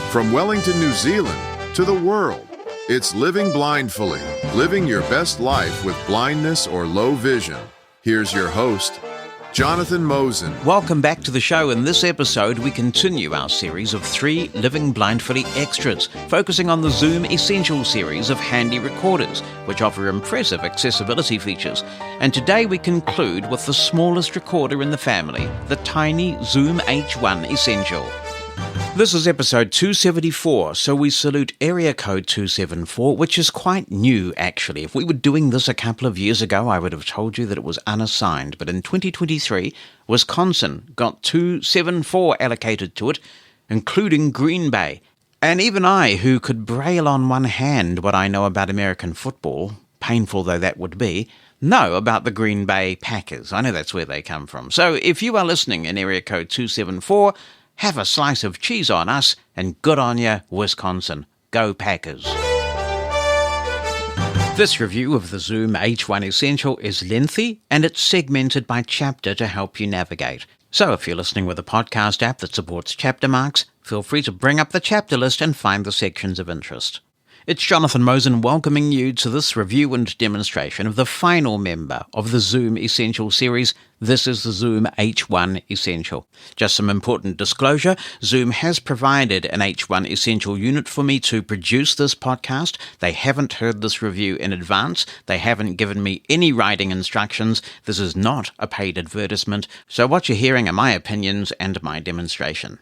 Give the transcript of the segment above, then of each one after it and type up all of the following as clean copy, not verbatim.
From Wellington, New Zealand to the world, it's Living Blindfully, living your best life with blindness or low vision. Here's your host, Jonathan Mosen. Welcome back to the show. In this episode, we continue our series of 3 Living Blindfully extras, focusing on the Zoom Essential series of handy recorders, which offer impressive accessibility features. And today we conclude with the smallest recorder in the family, the tiny Zoom H1 Essential. This is episode 274, so we salute area code 274, which is quite new actually. If we were doing this a couple of years ago, I would have told you that it was unassigned, but in 2023, Wisconsin got 274 allocated to it, including Green Bay. And even I, who could braille on one hand what I know about American football, painful though that would be, know about the Green Bay Packers. I know that's where they come from. So if you are listening in area code 274, have a slice of cheese on us, and good on ya, Wisconsin. Go Packers. This review of the Zoom H1 Essential is lengthy, and it's segmented by chapter to help you navigate. So if you're listening with a podcast app that supports chapter marks, feel free to bring up the chapter list and find the sections of interest. It's Jonathan Mosen welcoming you to this review and demonstration of the final member of the Zoom Essential series. This is the Zoom H1 Essential. Just some important disclosure, Zoom has provided an H1 Essential unit for me to produce this podcast. They haven't heard this review in advance. They haven't given me any writing instructions. This is not a paid advertisement. So what you're hearing are my opinions and my demonstration.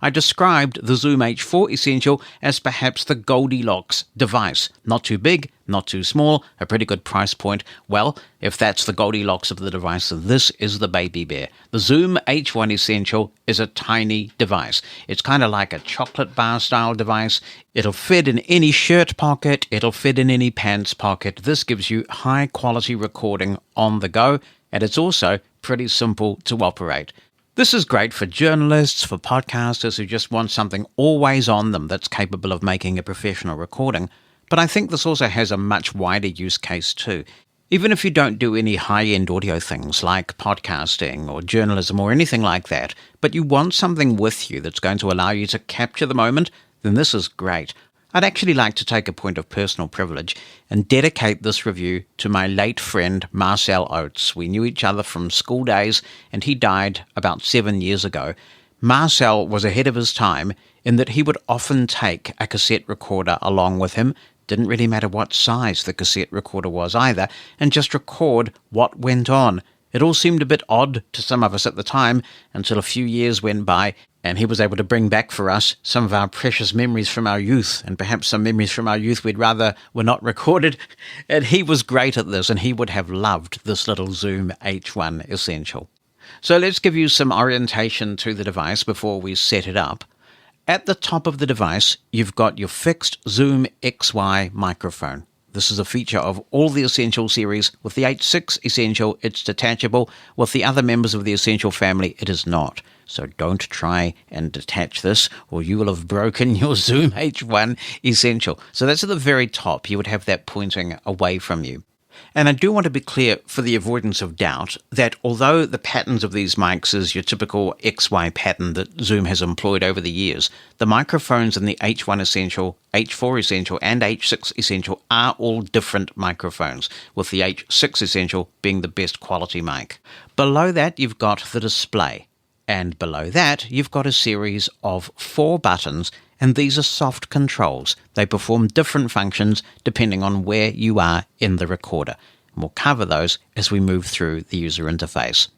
I described the Zoom H4 Essential as perhaps the Goldilocks device. Not too big, not too small, a pretty good price point. Well, if that's the Goldilocks of the device, this is the baby bear. The Zoom H1 Essential is a tiny device. It's kind of like a chocolate bar style device. It'll fit in any shirt pocket, it'll fit in any pants pocket. This gives you high quality recording on the go, and it's also pretty simple to operate. This is great for journalists, for podcasters who just want something always on them that's capable of making a professional recording, but I think this also has a much wider use case too. Even if you don't do any high-end audio things like podcasting or journalism or anything like that, but you want something with you that's going to allow you to capture the moment, then this is great. I'd actually like to take a point of personal privilege and dedicate this review to my late friend Marcel Oates. We knew each other from school days, and he died about 7 years ago. Marcel was ahead of his time in that he would often take a cassette recorder along with him, didn't really matter what size the cassette recorder was either, and just record what went on. It all seemed a bit odd to some of us at the time until a few years went by, and he was able to bring back for us some of our precious memories from our youth, and perhaps some memories from our youth we'd rather were not recorded. And he was great at this, and he would have loved this little Zoom H1 Essential. So let's give you some orientation to the device before we set it up. At the top of the device, you've got your fixed Zoom XY microphone. This is a feature of all the Essential series. With the H6 Essential, it's detachable. With the other members of the Essential family, it is not. So don't try and detach this, or you will have broken your Zoom H1 Essential. So that's at the very top. You would have that pointing away from you. And I do want to be clear, for the avoidance of doubt, that although the patterns of these mics is your typical XY pattern that Zoom has employed over the years, the microphones in the H1 Essential, H4 Essential, and H6 Essential are all different microphones, with the H6 Essential being the best quality mic. Below that, you've got the display. And below that, you've got a series of 4 buttons, and these are soft controls. They perform different functions depending on where you are in the recorder. And we'll cover those as we move through the user interface.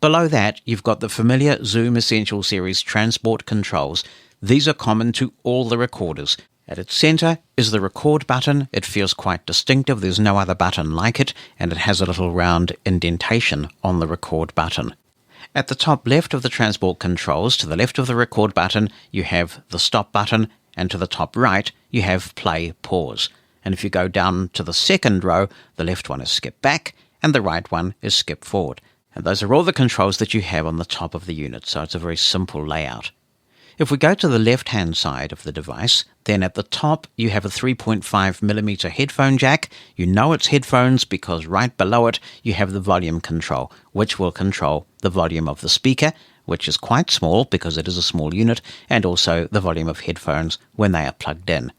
Below that, you've got the familiar Zoom Essential series transport controls. These are common to all the recorders. At its center is the record button. It feels quite distinctive. There's no other button like it, and it has a little round indentation on the record button. At the top left of the transport controls, to the left of the record button, you have the stop button, and to the top right, you have play, pause. And if you go down to the second row, the left one is skip back, and the right one is skip forward. And those are all the controls that you have on the top of the unit, so it's a very simple layout. If we go to the left-hand side of the device, then at the top you have a 3.5mm headphone jack. You know it's headphones because right below it you have the volume control, which will control the volume of the speaker, which is quite small because it is a small unit, and also the volume of headphones when they are plugged in.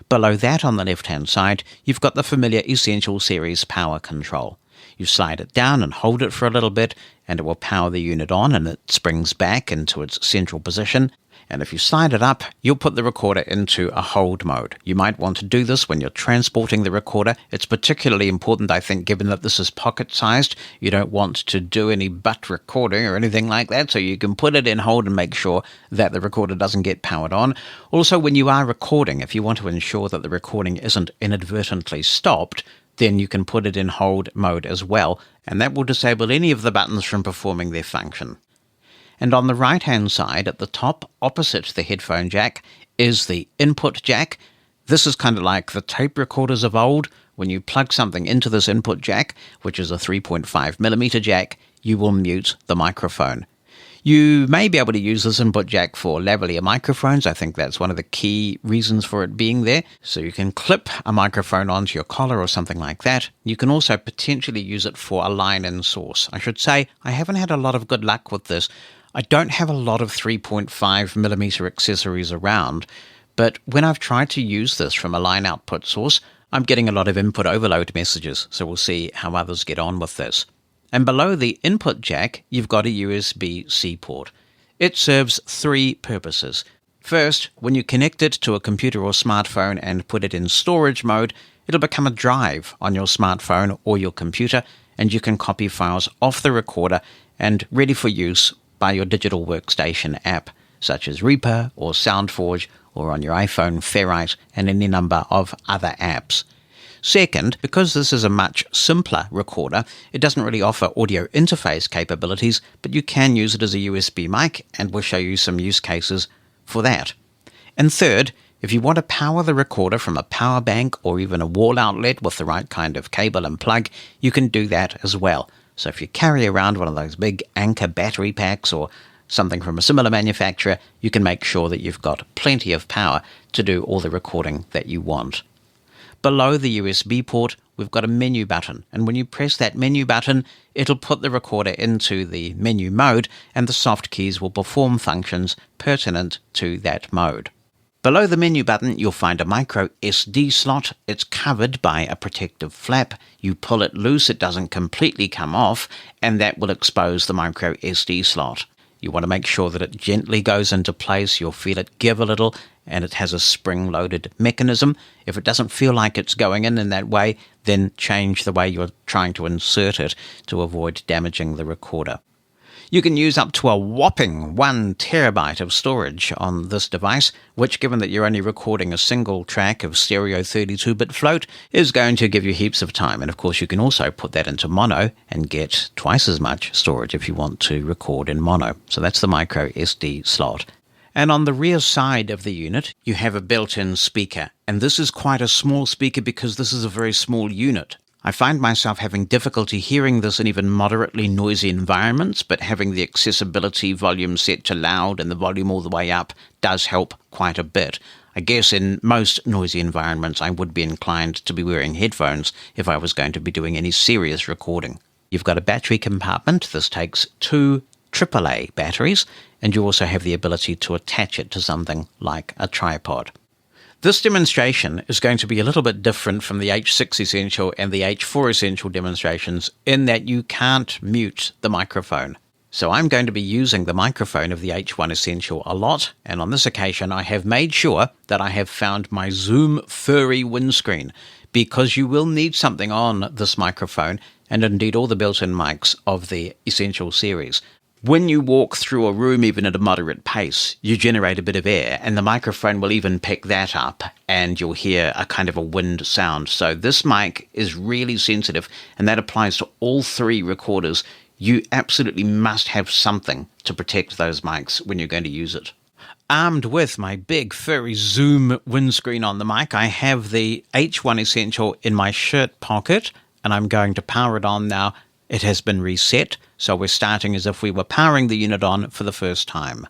Below that on the left-hand side, you've got the familiar Essential Series power control. You slide it down and hold it for a little bit, and it will power the unit on, and it springs back into its central position. And if you slide it up, you'll put the recorder into a hold mode. You might want to do this when you're transporting the recorder. It's particularly important, I think, given that this is pocket-sized. You don't want to do any butt recording or anything like that, so you can put it in hold and make sure that the recorder doesn't get powered on. Also, when you are recording, if you want to ensure that the recording isn't inadvertently stopped, then you can put it in hold mode as well, and that will disable any of the buttons from performing their function. And on the right-hand side, at the top, opposite the headphone jack, is the input jack. This is kind of like the tape recorders of old. When you plug something into this input jack, which is a 3.5mm jack, you will mute the microphone. You may be able to use this input jack for lavalier microphones. I think that's one of the key reasons for it being there. So you can clip a microphone onto your collar or something like that. You can also potentially use it for a line-in source. I should say, I haven't had a lot of good luck with this. I don't have a lot of 3.5mm accessories around, but when I've tried to use this from a line output source, I'm getting a lot of input overload messages, so we'll see how others get on with this. And below the input jack, you've got a USB-C port. It serves three purposes. First, when you connect it to a computer or smartphone and put it in storage mode, it'll become a drive on your smartphone or your computer, and you can copy files off the recorder and ready for use by your digital workstation app, such as Reaper or SoundForge, or on your iPhone, Ferrite, and any number of other apps. Second, because this is a much simpler recorder, it doesn't really offer audio interface capabilities, but you can use it as a USB mic, and we'll show you some use cases for that. And third, if you want to power the recorder from a power bank or even a wall outlet with the right kind of cable and plug, you can do that as well. So if you carry around one of those big Anker battery packs or something from a similar manufacturer, you can make sure that you've got plenty of power to do all the recording that you want. Below the USB port, we've got a menu button, and when you press that menu button, it'll put the recorder into the menu mode, and the soft keys will perform functions pertinent to that mode. Below the menu button, you'll find a micro SD slot. It's covered by a protective flap. You pull it loose, it doesn't completely come off, and that will expose the micro SD slot. You want to make sure that it gently goes into place. You'll feel it give a little, and it has a spring-loaded mechanism. If it doesn't feel like it's going in that way, then change the way you're trying to insert it to avoid damaging the recorder. You can use up to a whopping 1 terabyte of storage on this device, which, given that you're only recording a single track of stereo 32-bit float, is going to give you heaps of time. And of course, you can also put that into mono and get twice as much storage if you want to record in mono. So that's the micro SD slot. And on the rear side of the unit, you have a built-in speaker. And this is quite a small speaker because this is a very small unit. I find myself having difficulty hearing this in even moderately noisy environments, but having the accessibility volume set to loud and the volume all the way up does help quite a bit. I guess in most noisy environments I would be inclined to be wearing headphones if I was going to be doing any serious recording. You've got a battery compartment. This takes 2 AAA batteries, and you also have the ability to attach it to something like a tripod. This demonstration is going to be a little bit different from the H6 Essential and the H4 Essential demonstrations in that you can't mute the microphone. So I'm going to be using the microphone of the H1 Essential a lot, and on this occasion I have made sure that I have found my Zoom furry windscreen, because you will need something on this microphone, and indeed all the built-in mics of the Essential series. When you walk through a room, even at a moderate pace, you generate a bit of air, and the microphone will even pick that up, and you'll hear a kind of a wind sound. So this mic is really sensitive, and that applies to all 3 recorders. You absolutely must have something to protect those mics when you're going to use it. Armed with my big furry Zoom windscreen on the mic, I have the H1 Essential in my shirt pocket, and I'm going to power it on now. It has been reset, so we're starting as if we were powering the unit on for the first time.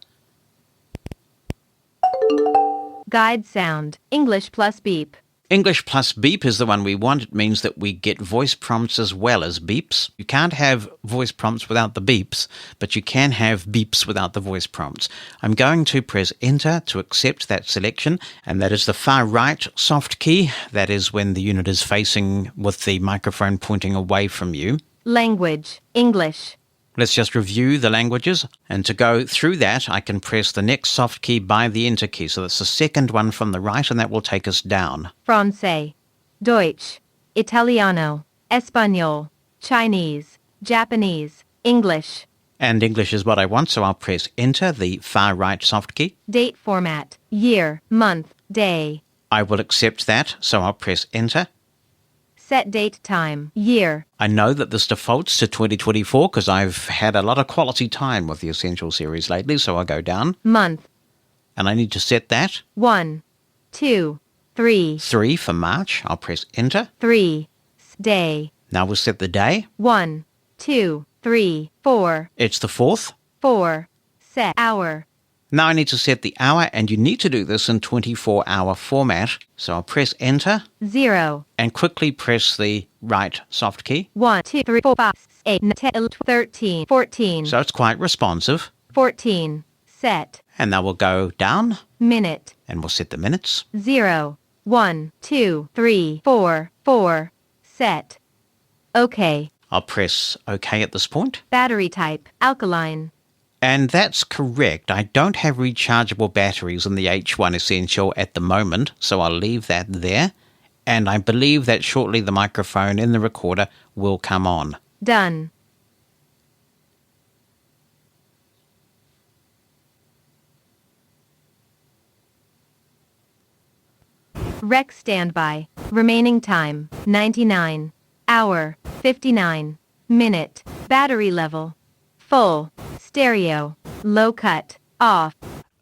Guide sound, English plus beep. English plus beep is the one we want. It means that we get voice prompts as well as beeps. You can't have voice prompts without the beeps, but you can have beeps without the voice prompts. I'm going to press enter to accept that selection, and that is the far right soft key. That is when the unit is facing with the microphone pointing away from you. Language, English. Let's just review the languages, and to go through that, I can press the next soft key by the enter key. So that's the second one from the right, and that will take us down. Francais, Deutsch, Italiano, Espanol, Chinese, Japanese, English. And English is what I want, so I'll press enter, the far right soft key. Date format, year, month, day. I will accept that, so I'll press enter. Set date time, year. I know that this defaults to 2024 because I've had a lot of quality time with the Essential series lately, so I'll go down. Month. And I need to set that. 1, 2, 3. 3 for March. I'll press enter. 3. Day. Now we'll set the day. 1, 2, 3, 4. It's the 4th. 4. Set hour. Now I need to set the hour, and you need to do this in 24-hour format. So I'll press enter. 0. And quickly press the right soft key. 1, 2, 3, 4, 5, 6, 8, 9, 10, 11, 13, 14. So it's quite responsive. 14. Set. And now we'll go down. Minute. And we'll set the minutes. 0, 1, 2, 3, 4, 4. Set. OK. I'll press OK at this point. Battery type, alkaline. And that's correct. I don't have rechargeable batteries in the H1 Essential at the moment, so I'll leave that there. And I believe that shortly the microphone in the recorder will come on. Done. Rec standby. Remaining time, 99. Hour, 59. Minute. Battery level. Full. Stereo. Low cut. Off.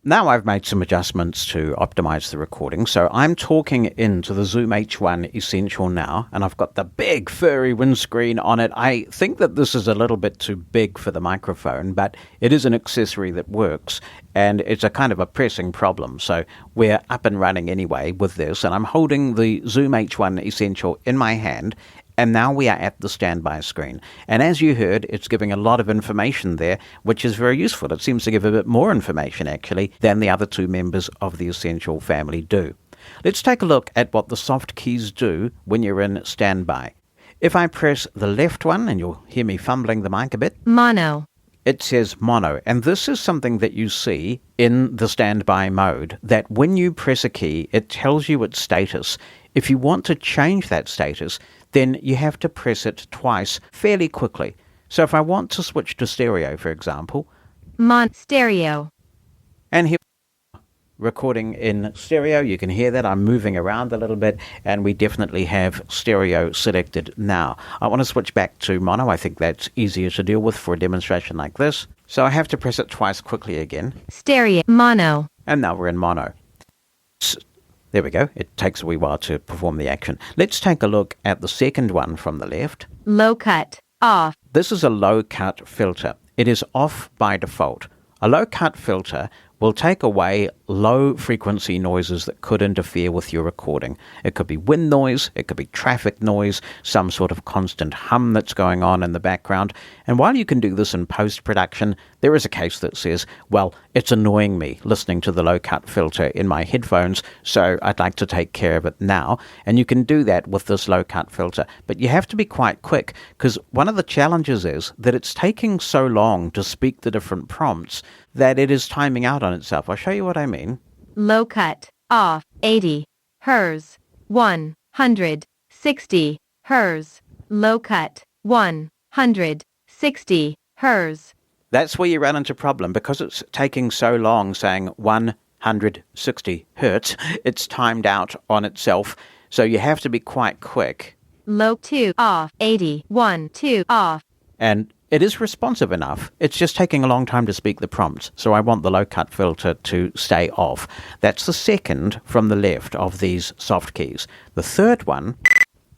Now I've made some adjustments to optimize the recording, so I'm talking into the Zoom H1 Essential now, and I've got the big furry windscreen on it. I think that this is a little bit too big for the microphone, but it is an accessory that works, and it's a kind of a pressing problem, so we're up and running anyway with this, and I'm holding the Zoom H1 Essential in my hand, and now we are at the standby screen. And as you heard, it's giving a lot of information there, which is very useful. It seems to give a bit more information, actually, than the other two members of the Essential family do. Let's take a look at what the soft keys do when you're in standby. If I press the left one, and you'll hear me fumbling the mic a bit, Mono. it says mono, and this is something that you see in the standby mode, that when you press a key, it tells you its status. If you want to change that status, then you have to press it twice fairly quickly. So if I want to switch to stereo, for example, Stereo. and here recording in stereo, you can hear that I'm moving around a little bit, and we definitely have stereo selected now. I want to switch back to mono. I think that's easier to deal with for a demonstration like this. So I have to press it twice quickly again. Stereo. Mono. And now we're in mono. There we go. It takes a wee while to perform the action. Let's take a look at the second one from the left. Low cut. Off. This is a low cut filter. It is off by default. A low cut filter will take away low frequency noises that could interfere with your recording. It could be wind noise, it could be traffic noise, some sort of constant hum that's going on in the background. And while you can do this in post-production, there is a case that says, well, it's annoying me listening to the low cut filter in my headphones, so I'd like to take care of it now. And you can do that with this low cut filter. But you have to be quite quick, because one of the challenges is that it's taking so long to speak the different prompts that it is timing out on itself. I'll show you what I mean. Low cut. Off. 80. Hers. 160. Hers. Low cut. 160. Hers. That's where you run into problem, because it's taking so long saying 160 hertz. It's timed out on itself, so you have to be quite quick. Low 2 off. 80. 1 2 off. And it is responsive enough. It's just taking a long time to speak the prompts, so I want the low cut filter to stay off. That's the second from the left of these soft keys. The third one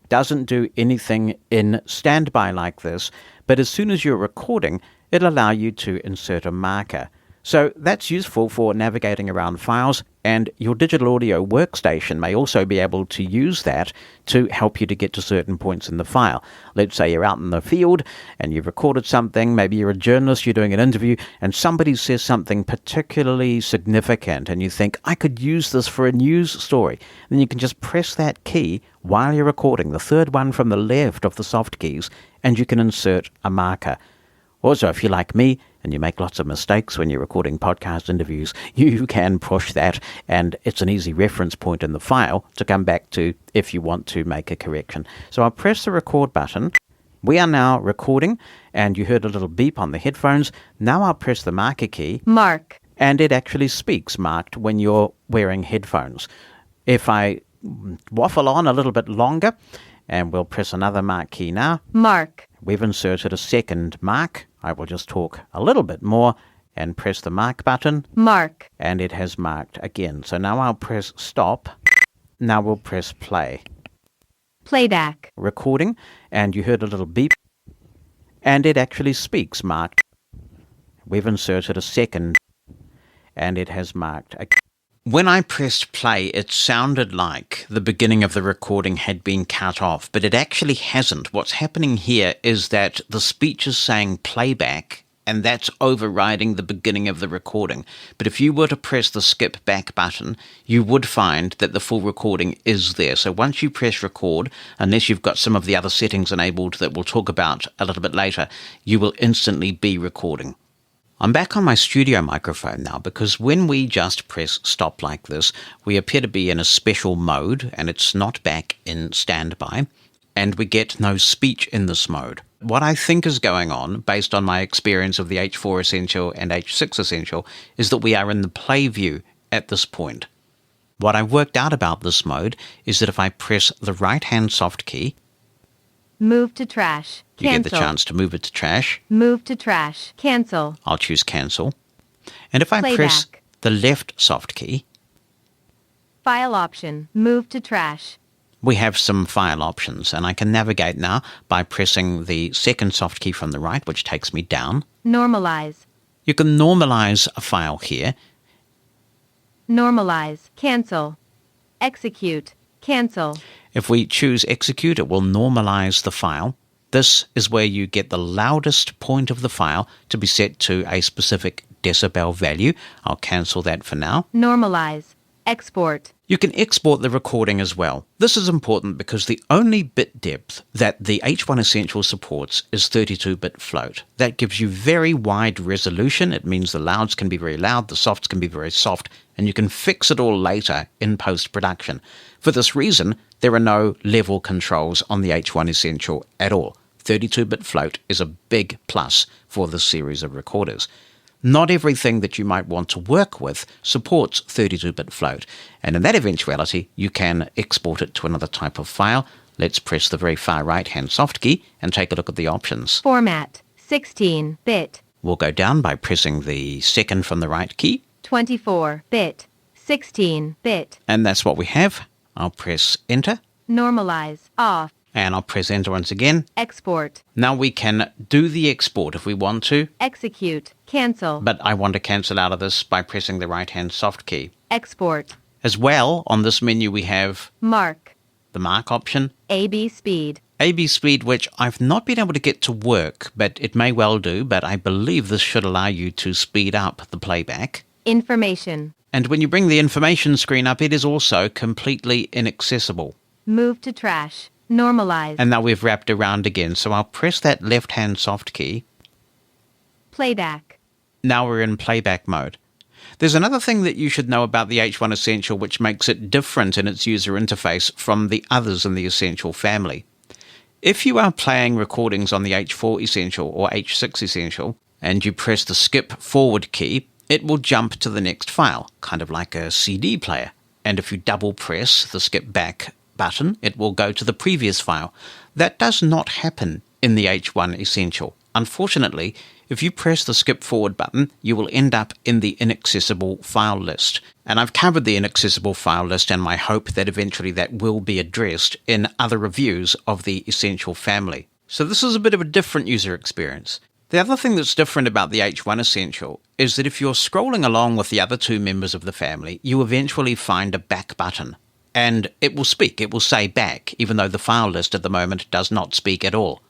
doesn't do anything in standby like this, but as soon as you're recording, it'll allow you to insert a marker. So that's useful for navigating around files, and your digital audio workstation may also be able to use that to help you to get to certain points in the file. Let's say you're out in the field and you've recorded something, maybe you're a journalist, you're doing an interview, and somebody says something particularly significant and you think, I could use this for a news story. Then you can just press that key while you're recording, the third one from the left of the soft keys, and you can insert a marker. Also, if you're like me and you make lots of mistakes when you're recording podcast interviews, you can push that, and it's an easy reference point in the file to come back to if you want to make a correction. So I'll press the record button. We are now recording, and you heard a little beep on the headphones. Now I'll press the marker key. Mark. And it actually speaks marked when you're wearing headphones. If I waffle on a little bit longer, and we'll press another mark key now. Mark. We've inserted a second mark. I will just talk a little bit more and press the mark button. Mark. And it has marked again. So now I'll press stop. Now we'll press play. Playback. Recording, and you heard a little beep. And it actually speaks marked. We've inserted a second, and it has marked again. When I pressed play, it sounded like the beginning of the recording had been cut off, but it actually hasn't. What's happening here is that the speech is saying playback, and that's overriding the beginning of the recording. But if you were to press the skip back button, you would find that the full recording is there. So once you press record, unless you've got some of the other settings enabled that we'll talk about a little bit later, you will instantly be recording. I'm back on my studio microphone now because when we just press stop like this, we appear to be in a special mode and it's not back in standby, and we get no speech in this mode. What I think is going on, based on my experience of the H4 Essential and H6 Essential, is that we are in the play view at this point. What I've worked out about this mode is that if I press the right-hand soft key, Move to trash. you Cancel. get the chance to move it to trash. Move to trash. Cancel. I'll choose cancel. And if I press Playback. the left soft key, File option. Move to trash. we have some file options, and I can navigate now by pressing the second soft key from the right, which takes me down. Normalize. You can normalize a file here. Normalize. Cancel. Execute. Cancel. If we choose execute, it will normalize the file. This is where you get the loudest point of the file to be set to a specific decibel value. I'll cancel that for now. Normalize. Export. You can export the recording as well. This is important because the only bit depth that the H1 Essential supports is 32-bit float. That gives you very wide resolution. It means the louds can be very loud, the softs can be very soft, and you can fix it all later in post-production. For this reason, there are no level controls on the H1 Essential at all. 32-bit float is a big plus for this series of recorders. Not everything that you might want to work with supports 32-bit float, and in that eventuality, you can export it to another type of file. Let's press the very far right-hand soft key and take a look at the options. Format. 16-bit. We'll go down by pressing the second from the right key, 24-bit. 16-bit. and that's what we have. I'll press enter, Normalize. Off. and I'll press enter once again. Export. Now we can do the export if we want to, Execute. Cancel. but I want to cancel out of this by pressing the right-hand soft key. Export. As well, on this menu we have Mark. the mark option, AB speed. AB speed, which I've not been able to get to work, but it may well do, but I believe this should allow you to speed up the playback. Information. And when you bring the information screen up, it is also completely inaccessible. Move to trash. Normalize. And now we've wrapped around again, so I'll press that left-hand soft key. Playback. Now we're in playback mode. There's another thing that you should know about the H1 Essential which makes it different in its user interface from the others in the Essential family. If you are playing recordings on the H4 Essential or H6 Essential, and you press the skip forward key, it will jump to the next file, kind of like a CD player. And if you double press the skip back button, it will go to the previous file. That does not happen in the H1 Essential. Unfortunately, if you press the skip forward button, you will end up in the inaccessible file list. And I've covered the inaccessible file list, and my hope that eventually that will be addressed in other reviews of the Essential family. So this is a bit of a different user experience. The other thing that's different about the H1 Essential is that if you're scrolling along with the other two members of the family, you eventually find a back button. And it will speak, it will say back, even though the file list at the moment does not speak at all.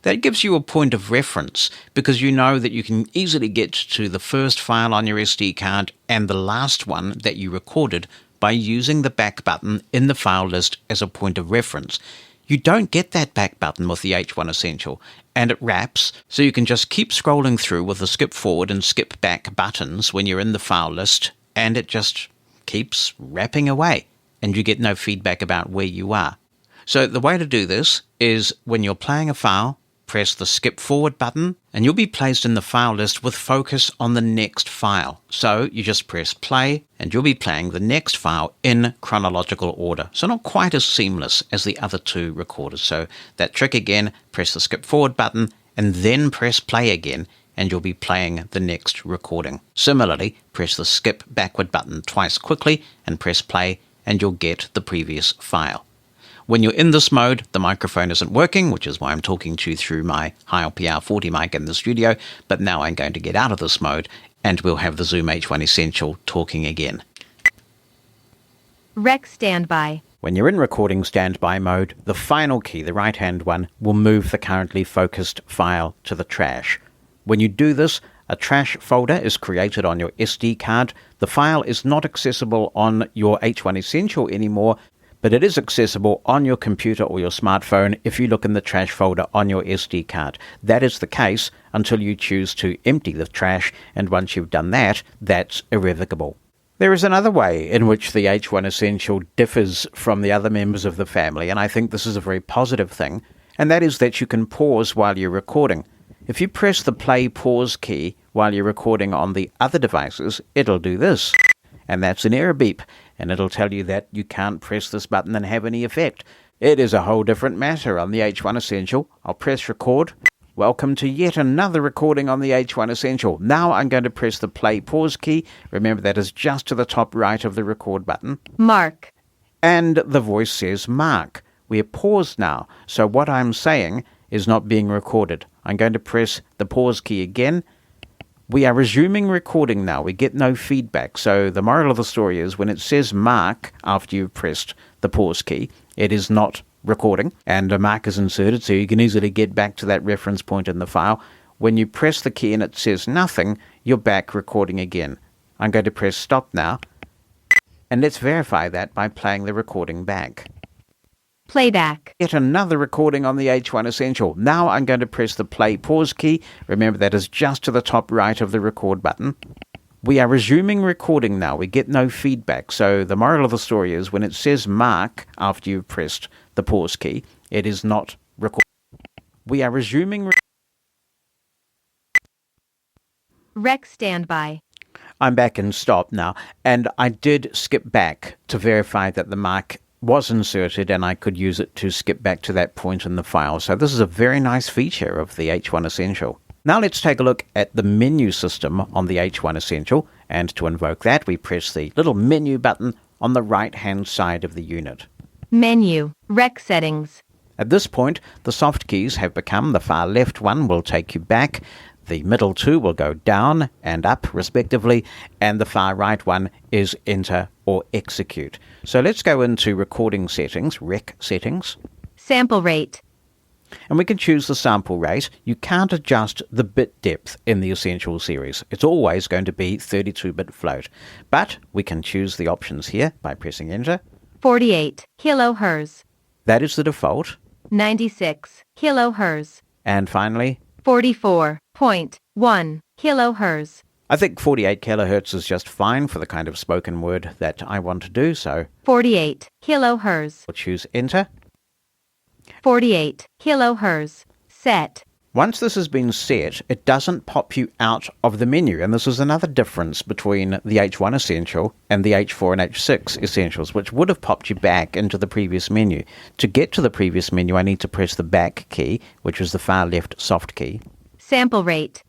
That gives you a point of reference because you know that you can easily get to the first file on your SD card and the last one that you recorded by using the back button in the file list as a point of reference. You don't get that back button with the H1 Essential, and it wraps, so you can just keep scrolling through with the skip forward and skip back buttons when you're in the file list, and it just keeps wrapping away, and you get no feedback about where you are. So the way to do this is when you're playing a file, press the skip forward button, and you'll be placed in the file list with focus on the next file. So you just press play, and you'll be playing the next file in chronological order. So not quite as seamless as the other two recorders. So that trick again, press the skip forward button, and then press play again, and you'll be playing the next recording. Similarly, press the skip backward button twice quickly, and press play, and you'll get the previous file. When you're in this mode, the microphone isn't working, which is why I'm talking to you through my HiLPR 40 mic in the studio, but now I'm going to get out of this mode, and we'll have the Zoom H1 Essential talking again. Rec standby. When you're in recording standby mode, the final key, the right-hand one, will move the currently focused file to the trash. When you do this, a trash folder is created on your SD card. The file is not accessible on your H1 Essential anymore, but it is accessible on your computer or your smartphone if you look in the trash folder on your SD card. That is the case until you choose to empty the trash, and once you've done that, that's irrevocable. There is another way in which the H1 Essential differs from the other members of the family, and I think this is a very positive thing, and that is that you can pause while you're recording. If you press the play-pause key while you're recording on the other devices, it'll do this, and that's an error beep, and it'll tell you that you can't press this button and have any effect. It is a whole different matter on the H1 Essential. I'll press record. Welcome to yet another recording on the H1 Essential. Now I'm going to press the play-pause key. Remember, that is just to the top right of the record button. Mark. And the voice says mark. We're paused now, so what I'm saying is not being recorded. I'm going to press the pause key again. We are resuming recording now. We get no feedback. So the moral of the story is when it says mark after you've pressed the pause key, it is not recording, and a mark is inserted so you can easily get back to that reference point in the file. When you press the key and it says nothing, you're back recording again. I'm going to press stop now, and let's verify that by playing the recording back. Playback. Yet another recording on the H1 Essential. Now I'm going to press the play-pause key. Remember, that is just to the top right of the record button. We are resuming recording now. We get no feedback. So the moral of the story is when it says mark after you've pressed the pause key, it is not recording. We are resuming. Rec standby. I'm back in stop now, and I did skip back to verify that the mark was inserted and I could use it to skip back to that point in the file. So this is a very nice feature of the H1 Essential. Now let's take a look at the menu system on the H1 Essential, and to invoke that we press the little menu button on the right hand side of the unit. Menu. Rec settings. At this point, the soft keys have become the far left one will take you back, the middle two will go down and up respectively, and the far right one is enter or execute. So let's go into recording settings, rec settings. Sample rate. And we can choose the sample rate. You can't adjust the bit depth in the Essential series. It's always going to be 32-bit float. But we can choose the options here by pressing enter. 48 kilohertz. That is the default. 96 kilohertz. And finally, 44.1 kilohertz. I think 48 kilohertz is just fine for the kind of spoken word that I want to do, so 48 kilohertz. we'll choose enter. 48 kilohertz. Set. Once this has been set, it doesn't pop you out of the menu, and this is another difference between the H1 Essential and the H4 and H6 Essentials, which would have popped you back into the previous menu. To get to the previous menu, I need to press the back key, which is the far left soft key. Sample rate.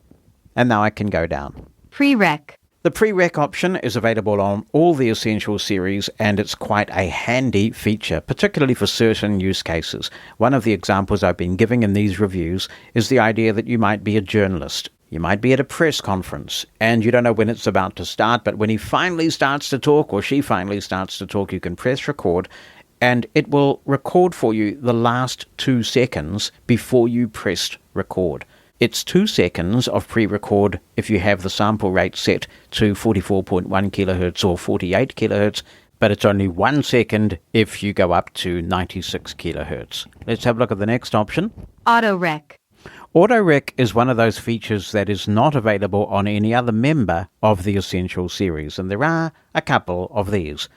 And now I can go down. Pre-rec. The pre-rec option is available on all the Essential series, and it's quite a handy feature, particularly for certain use cases. One of the examples I've been giving in these reviews is the idea that you might be a journalist. You might be at a press conference, and you don't know when it's about to start, but when he finally starts to talk, or she finally starts to talk, you can press record, and it will record for you the last 2 seconds before you pressed record. It's 2 seconds of pre-record if you have the sample rate set to 44.1 kilohertz or 48 kilohertz, but it's only 1 second if you go up to 96 kilohertz. Let's have a look at the next option. Auto rec. Auto rec is one of those features that is not available on any other member of the Essential series, and there are a couple of these.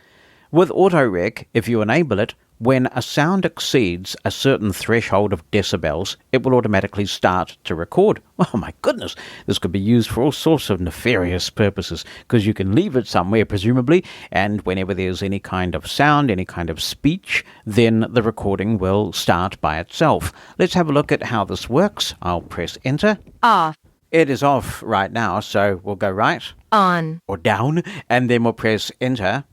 With auto rec, if you enable it, when a sound exceeds a certain threshold of decibels, it will automatically start to record. Oh my goodness, this could be used for all sorts of nefarious purposes, because you can leave it somewhere, presumably, and whenever there's any kind of sound, any kind of speech, then the recording will start by itself. Let's have a look at how this works. I'll press enter. Off. It is off right now, so we'll go right. On. Or down, and then we'll press enter.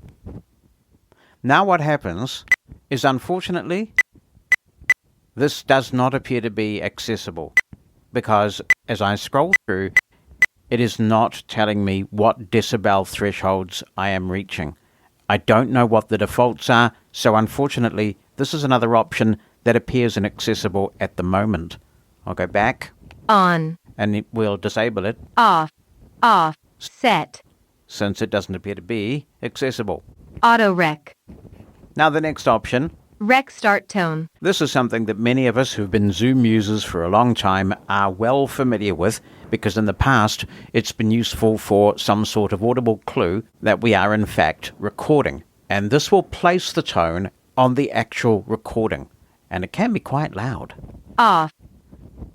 Now what happens is, unfortunately, this does not appear to be accessible, because as I scroll through, it is not telling me what decibel thresholds I am reaching. I don't know what the defaults are, so unfortunately, this is another option that appears inaccessible at the moment. I'll go back. On. And it will disable it. Off. Off. Set. Since it doesn't appear to be accessible. Auto rec. Now the next option. Rec start tone. This is something that many of us who've been Zoom users for a long time are well familiar with, because in the past it's been useful for some sort of audible clue that we are in fact recording. And this will place the tone on the actual recording, and it can be quite loud. Off.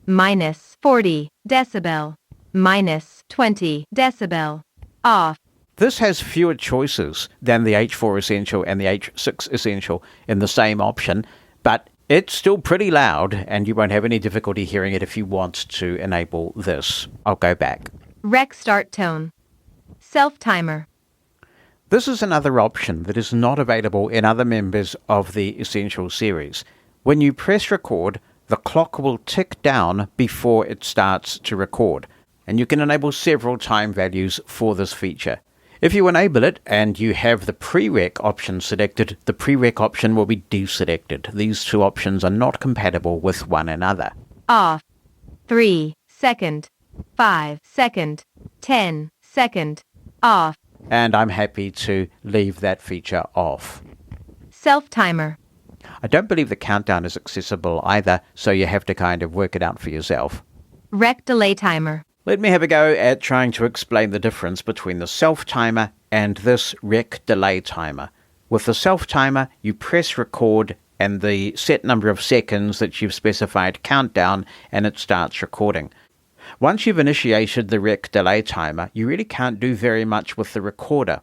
Minus 40 decibel. Minus 20 decibel. Off. This has fewer choices than the H4 Essential and the H6 Essential in the same option, but it's still pretty loud, and you won't have any difficulty hearing it if you want to enable this. I'll go back. Rec start tone. Self-timer. This is another option that is not available in other members of the Essential series. When you press record, the clock will tick down before it starts to record, and you can enable several time values for this feature. If you enable it and you have the pre-rec option selected, the pre-rec option will be deselected. These two options are not compatible with one another. Off. 3 second. 5 second. 10 second. Off. And I'm happy to leave that feature off. Self-timer. I don't believe the countdown is accessible either, so you have to kind of work it out for yourself. Rec delay timer. Let me have a go at trying to explain the difference between the self-timer and this rec delay timer. With the self-timer, you press record and the set number of seconds that you've specified count down and it starts recording. Once you've initiated the rec delay timer, you really can't do very much with the recorder.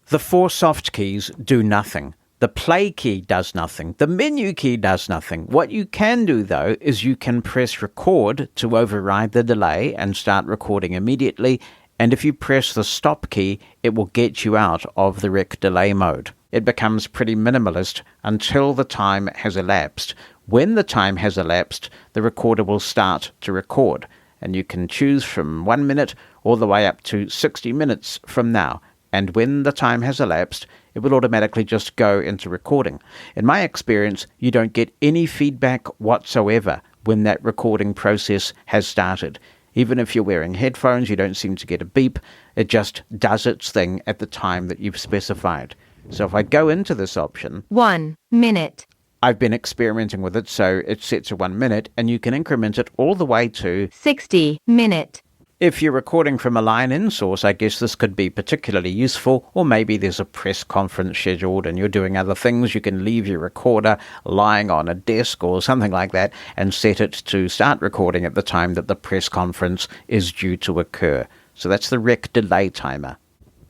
The 4 soft keys do nothing. The play key does nothing. The menu key does nothing. What you can do, though, is you can press record to override the delay and start recording immediately. And if you press the stop key, it will get you out of the rec delay mode. It becomes pretty minimalist until the time has elapsed. When the time has elapsed, the recorder will start to record. And you can choose from 1 minute all the way up to 60 minutes from now. And when the time has elapsed, it will automatically just go into recording. In my experience, you don't get any feedback whatsoever when that recording process has started. Even if you're wearing headphones, you don't seem to get a beep. It just does its thing at the time that you've specified. So if I go into this option, 1 minute. I've been experimenting with it, so it's set to 1 minute, and you can increment it all the way to 60 minute. If you're recording from a line-in source, I guess this could be particularly useful, or maybe there's a press conference scheduled and you're doing other things. You can leave your recorder lying on a desk or something like that and set it to start recording at the time that the press conference is due to occur. So that's the rec delay timer.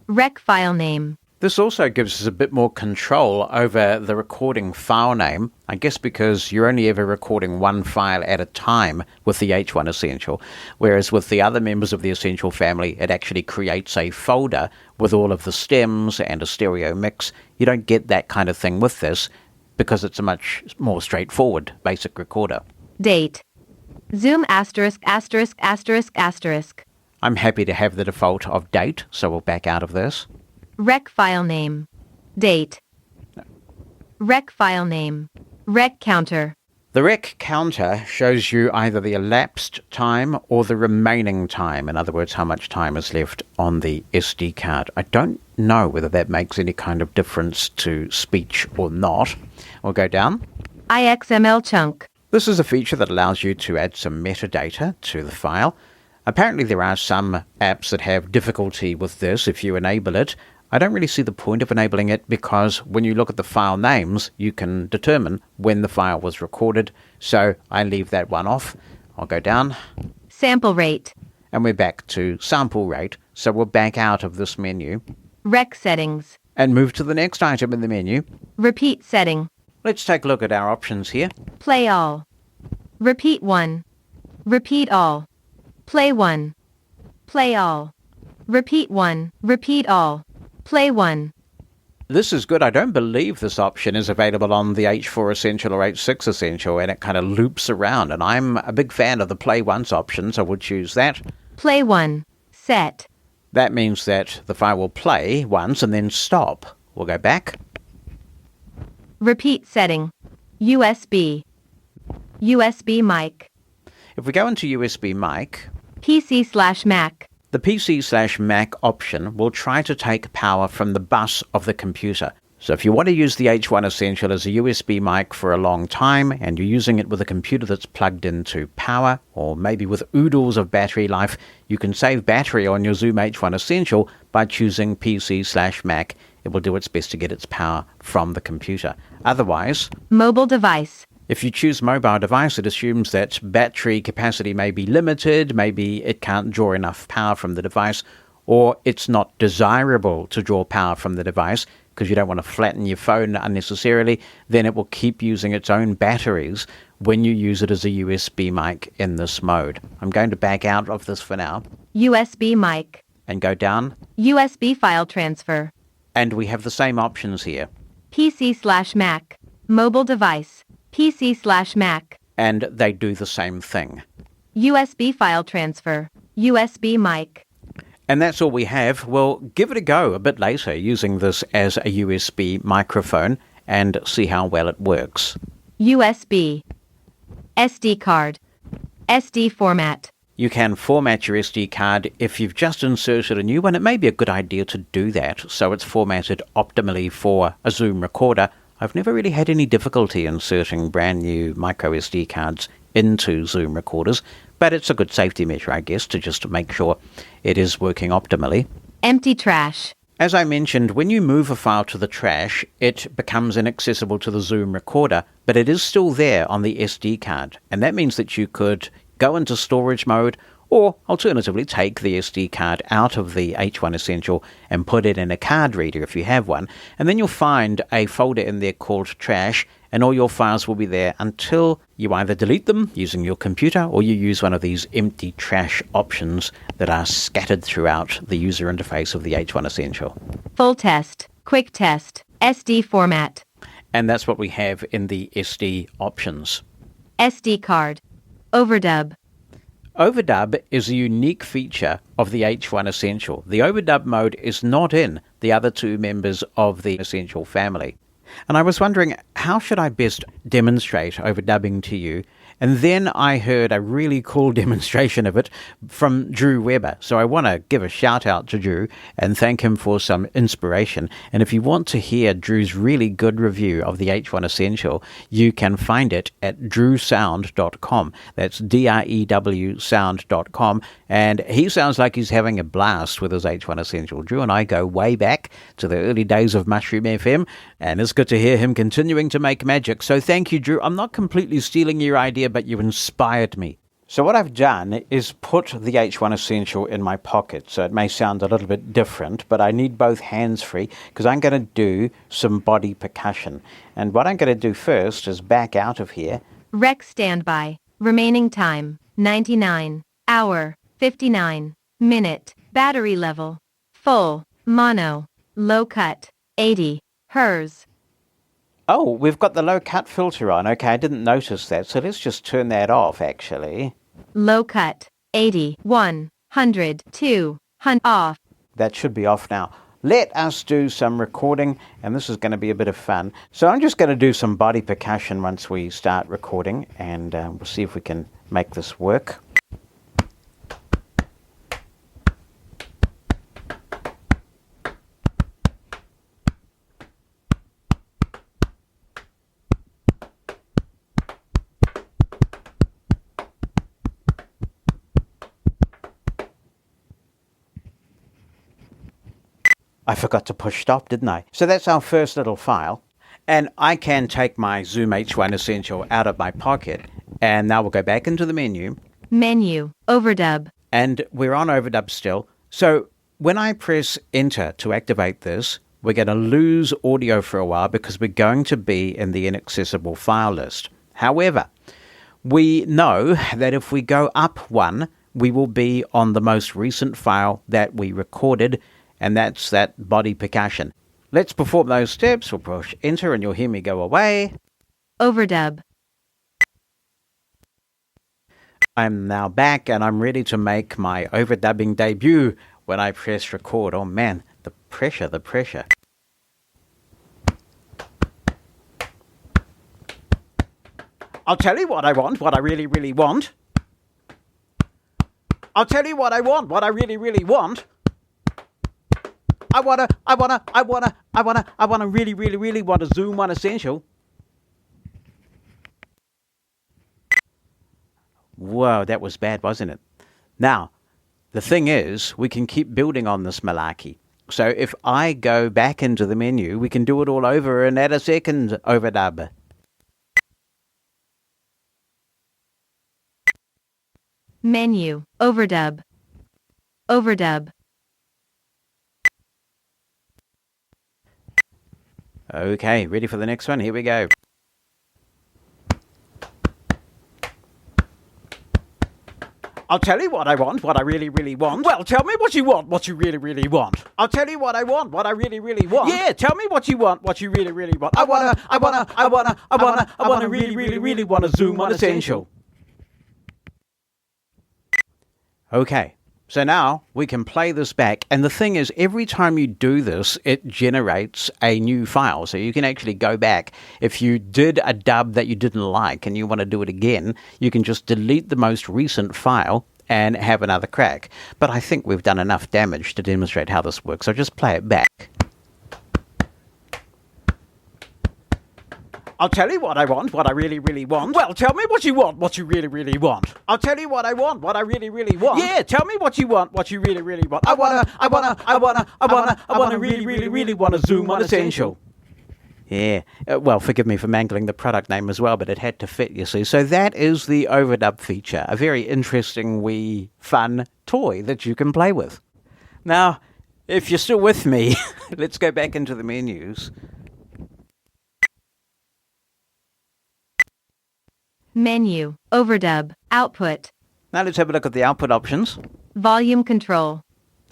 Rec file name. This also gives us a bit more control over the recording file name, I guess because you're only ever recording one file at a time with the H1 Essential, whereas with the other members of the Essential family, it actually creates a folder with all of the stems and a stereo mix. You don't get that kind of thing with this because it's a much more straightforward basic recorder. Date. Zoom ******. I'm happy to have the default of date, so we'll back out of this. Rec file name. Date. Rec file name. Rec counter. The rec counter shows you either the elapsed time or the remaining time. In other words, how much time is left on the SD card. I don't know whether that makes any kind of difference to speech or not. We'll go down. IXML chunk. This is a feature that allows you to add some metadata to the file. Apparently there are some apps that have difficulty with this if you enable it. I don't really see the point of enabling it because when you look at the file names, you can determine when the file was recorded. So I leave that one off. I'll go down. Sample rate. And we're back to sample rate. So we'll back out of this menu. Rec settings. And move to the next item in the menu. Repeat setting. Let's take a look at our options here. Play all. Repeat 1. Repeat all. Play 1. Play all. Repeat 1. Repeat all. Play 1. This is good. I don't believe this option is available on the H4 Essential or H6 Essential, and it kind of loops around. And I'm a big fan of the Play Once option, so we'll choose that. Play 1. Set. That means that the file will play once and then stop. We'll go back. Repeat setting. USB. USB mic. If we go into USB mic, PC/Mac. the PC/Mac option will try to take power from the bus of the computer. So if you want to use the H1 Essential as a USB mic for a long time and you're using it with a computer that's plugged into power or maybe with oodles of battery life, you can save battery on your Zoom H1 Essential by choosing PC/Mac. It will do its best to get its power from the computer. Otherwise, Mobile device. if you choose mobile device, it assumes that battery capacity may be limited, maybe it can't draw enough power from the device, or it's not desirable to draw power from the device because you don't want to flatten your phone unnecessarily. Then it will keep using its own batteries when you use it as a USB mic in this mode. I'm going to back out of this for now USB mic. and go down, USB file transfer. and we have the same options here. PC/Mac. Mobile device. PC/Mac. And they do the same thing. USB file transfer. USB mic. And that's all we have. We'll give it a go a bit later using this as a USB microphone and see how well it works. USB. SD card. SD format. You can format your SD card if you've just inserted a new one. It may be a good idea to do that so it's formatted optimally for a Zoom recorder. I've never really had any difficulty inserting brand new micro SD cards into Zoom recorders, but it's a good safety measure, I guess, to just make sure it is working optimally. Empty trash. As I mentioned, when you move a file to the trash, it becomes inaccessible to the Zoom recorder, but it is still there on the SD card, and that means that you could go into storage mode, or alternatively take the SD card out of the H1 Essential and put it in a card reader if you have one, and then you'll find a folder in there called trash, and all your files will be there until you either delete them using your computer or you use one of these empty trash options that are scattered throughout the user interface of the H1 Essential. Full test. Quick test. SD format. And that's what we have in the SD options. SD card. Overdub. Overdub is a unique feature of the H1 Essential. The overdub mode is not in the other two members of the Essential family. And I was wondering, how should I best demonstrate overdubbing to you? And then I heard a really cool demonstration of it from Drew Weber. So I want to give a shout out to Drew and thank him for some inspiration. And if you want to hear Drew's really good review of the H1 Essential, you can find it at drewsound.com. That's DREW sound.com. And he sounds like he's having a blast with his H1 Essential. Drew and I go way back to the early days of Mushroom FM, and it's good to hear him continuing to make magic. So thank you, Drew. I'm not completely stealing your idea, but you inspired me. So what I've done is put the H1 Essential in my pocket. So it may sound a little bit different, but I need both hands free because I'm going to do some body percussion. And what I'm going to do first is back out of here. Rec standby. Remaining time, 99. Hour, 59. Minute. Battery level. Full. Mono. Low cut. 80. Hers. Oh, we've got the low cut filter on. Okay, I didn't notice that. So let's just turn that off, actually. Low cut. 80. 100. 200. Off. That should be off now. Let us do some recording, and this is going to be a bit of fun. So I'm just going to do some body percussion once we start recording, and we'll see if we can make this work. I forgot to push stop, didn't I? So that's our first little file. And I can take my Zoom H1 Essential out of my pocket. And now we'll go back into the menu. Menu. Overdub. And we're on Overdub still. So when I press enter to activate this, we're going to lose audio for a while because we're going to be in the inaccessible file list. However, we know that if we go up one, we will be on the most recent file that we recorded, and that's that body percussion. Let's perform those steps. We'll push enter and you'll hear me go away. Overdub. I'm now back and I'm ready to make my overdubbing debut when I press record. Oh man, the pressure. I'll tell you what I want, what I really, really want. I'll tell you what I want, what I really, really want. I wanna really, really, really want a Zoom H1 Essential. Whoa, that was bad, wasn't it? Now, the thing is, we can keep building on this malarkey. So if I go back into the menu, we can do it all over and add a second overdub. Menu. Overdub. Overdub. Okay, ready for the next one? Here we go. I'll tell you what I want, what I really, really want. Well, tell me what you want, what you really, really want. I'll tell you what I want, what I really, really want. Yeah, tell me what you want, what you really, really want. I wanna really, really, really want a Zoom H1 Essential. Okay. So now we can play this back, and the thing is, every time you do this, it generates a new file. So you can actually go back. If you did a dub that you didn't like and you want to do it again, you can just delete the most recent file and have another crack. But I think we've done enough damage to demonstrate how this works, so just play it back. I'll tell you what I want, what I really, really want. Well, tell me what you want, what you really, really want. I'll tell you what I want, what I really, really want. Yeah, tell me what you want, what you really, really want. I wanna really, really, really want a Zoom H1 Essential. Yeah, well, forgive me for mangling the product name as well, but it had to fit, you see. So that is the overdub feature, a very interesting, wee, fun toy that you can play with. Now, if you're still with me, let's go back into the menus. Menu. Overdub. Output. Now let's have a look at the output options. Volume control.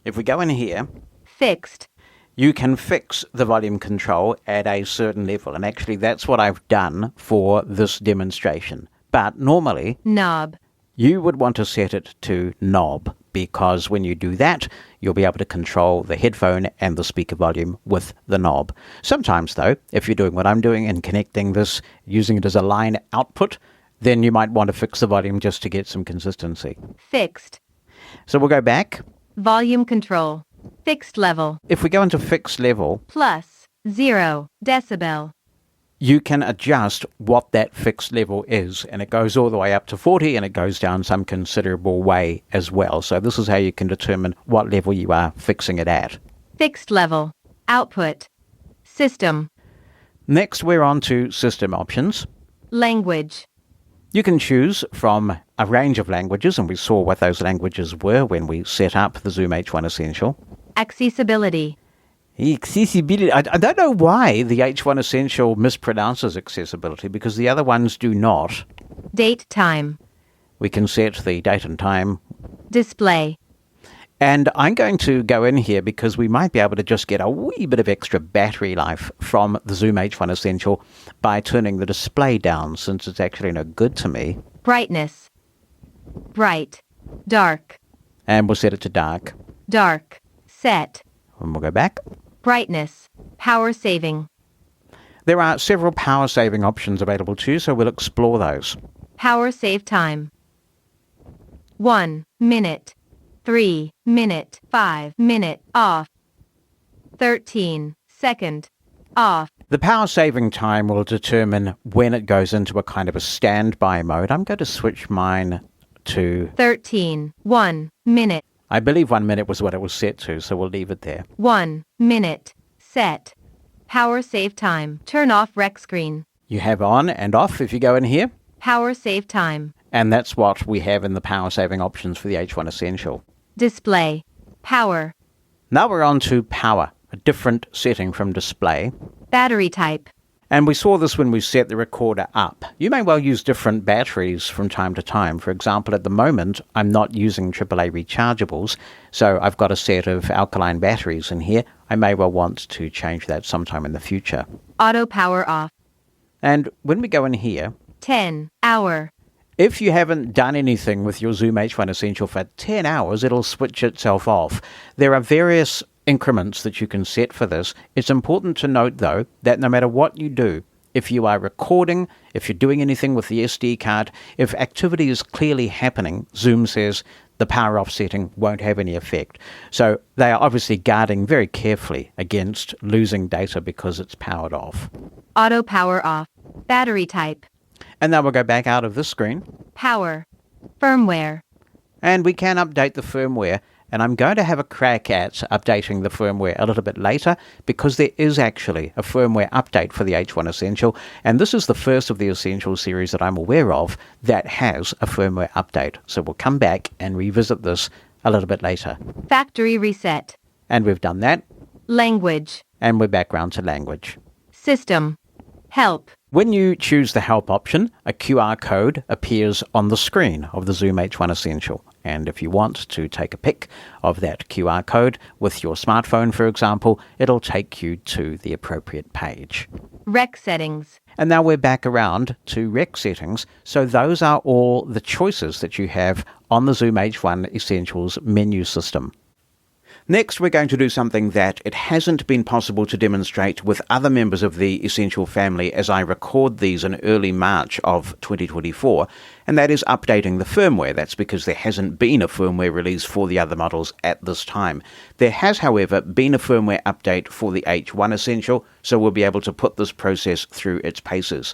If we go in here, Fixed. you can fix the volume control at a certain level. And actually, that's what I've done for this demonstration. But normally, Knob. you would want to set it to knob, because when you do that, you'll be able to control the headphone and the speaker volume with the knob. Sometimes, though, if you're doing what I'm doing and connecting this, using it as a line output, then you might want to fix the volume just to get some consistency. Fixed. So we'll go back. Volume control. Fixed level. If we go into fixed level, Plus. 0 decibel. you can adjust what that fixed level is, and it goes all the way up to 40 and it goes down some considerable way as well. So this is how you can determine what level you are fixing it at. Fixed level. Output. System. Next, we're on to system options. Language. You can choose from a range of languages, and we saw what those languages were when we set up the Zoom H1 Essential. Accessibility. Accessibility. I don't know why the H1 Essential mispronounces accessibility, because the other ones do not. Date time. We can set the date and time. Display. And I'm going to go in here because we might be able to just get a wee bit of extra battery life from the Zoom H1 Essential by turning the display down, since it's actually no good to me. Brightness. Bright. Dark. And we'll set it to dark. Dark. Set. And we'll go back. Brightness. Power saving. There are several power saving options available to you, so we'll explore those. Power save time. 1 minute. 3 minute. 5 minute. Off. 13 second. Off. The power saving time will determine when it goes into a kind of a standby mode. I'm going to switch mine to 13. 1 minute. I believe 1 minute was what it was set to, so we'll leave it there. 1 minute. Set. Power save time. Turn off rec screen. You have on and off if you go in here. Power save time. And that's what we have in the power saving options for the H1 Essential. Display. Power. Now we're on to power, a different setting from display. Battery type. And we saw this when we set the recorder up. You may well use different batteries from time to time. For example, at the moment, I'm not using AAA rechargeables, so I've got a set of alkaline batteries in here. I may well want to change that sometime in the future. Auto power off. And when we go in here, 10 hour. if you haven't done anything with your Zoom H1 Essential for 10 hours, it'll switch itself off. There are various increments that you can set for this. It's important to note, though, that no matter what you do, if you are recording, if you're doing anything with the SD card, if activity is clearly happening, Zoom says the power off setting won't have any effect. So they are obviously guarding very carefully against losing data because it's powered off. Auto power off. Battery type. And now we'll go back out of this screen. Power. Firmware. And we can update the firmware. And I'm going to have a crack at updating the firmware a little bit later, because there is actually a firmware update for the H1 Essential. And this is the first of the Essential series that I'm aware of that has a firmware update. So we'll come back and revisit this a little bit later. Factory reset. And we've done that. Language. And we're back round to language. System. Help. When you choose the help option, a QR code appears on the screen of the Zoom H1 Essential. And if you want to take a pic of that QR code with your smartphone, for example, it'll take you to the appropriate page. Rec settings. And now we're back around to rec settings. So those are all the choices that you have on the Zoom H1 Essentials menu system. Next, we're going to do something that it hasn't been possible to demonstrate with other members of the Essential family as I record these in early March of 2024, and that is updating the firmware. That's because there hasn't been a firmware release for the other models at this time. There has, however, been a firmware update for the H1 Essential, so we'll be able to put this process through its paces.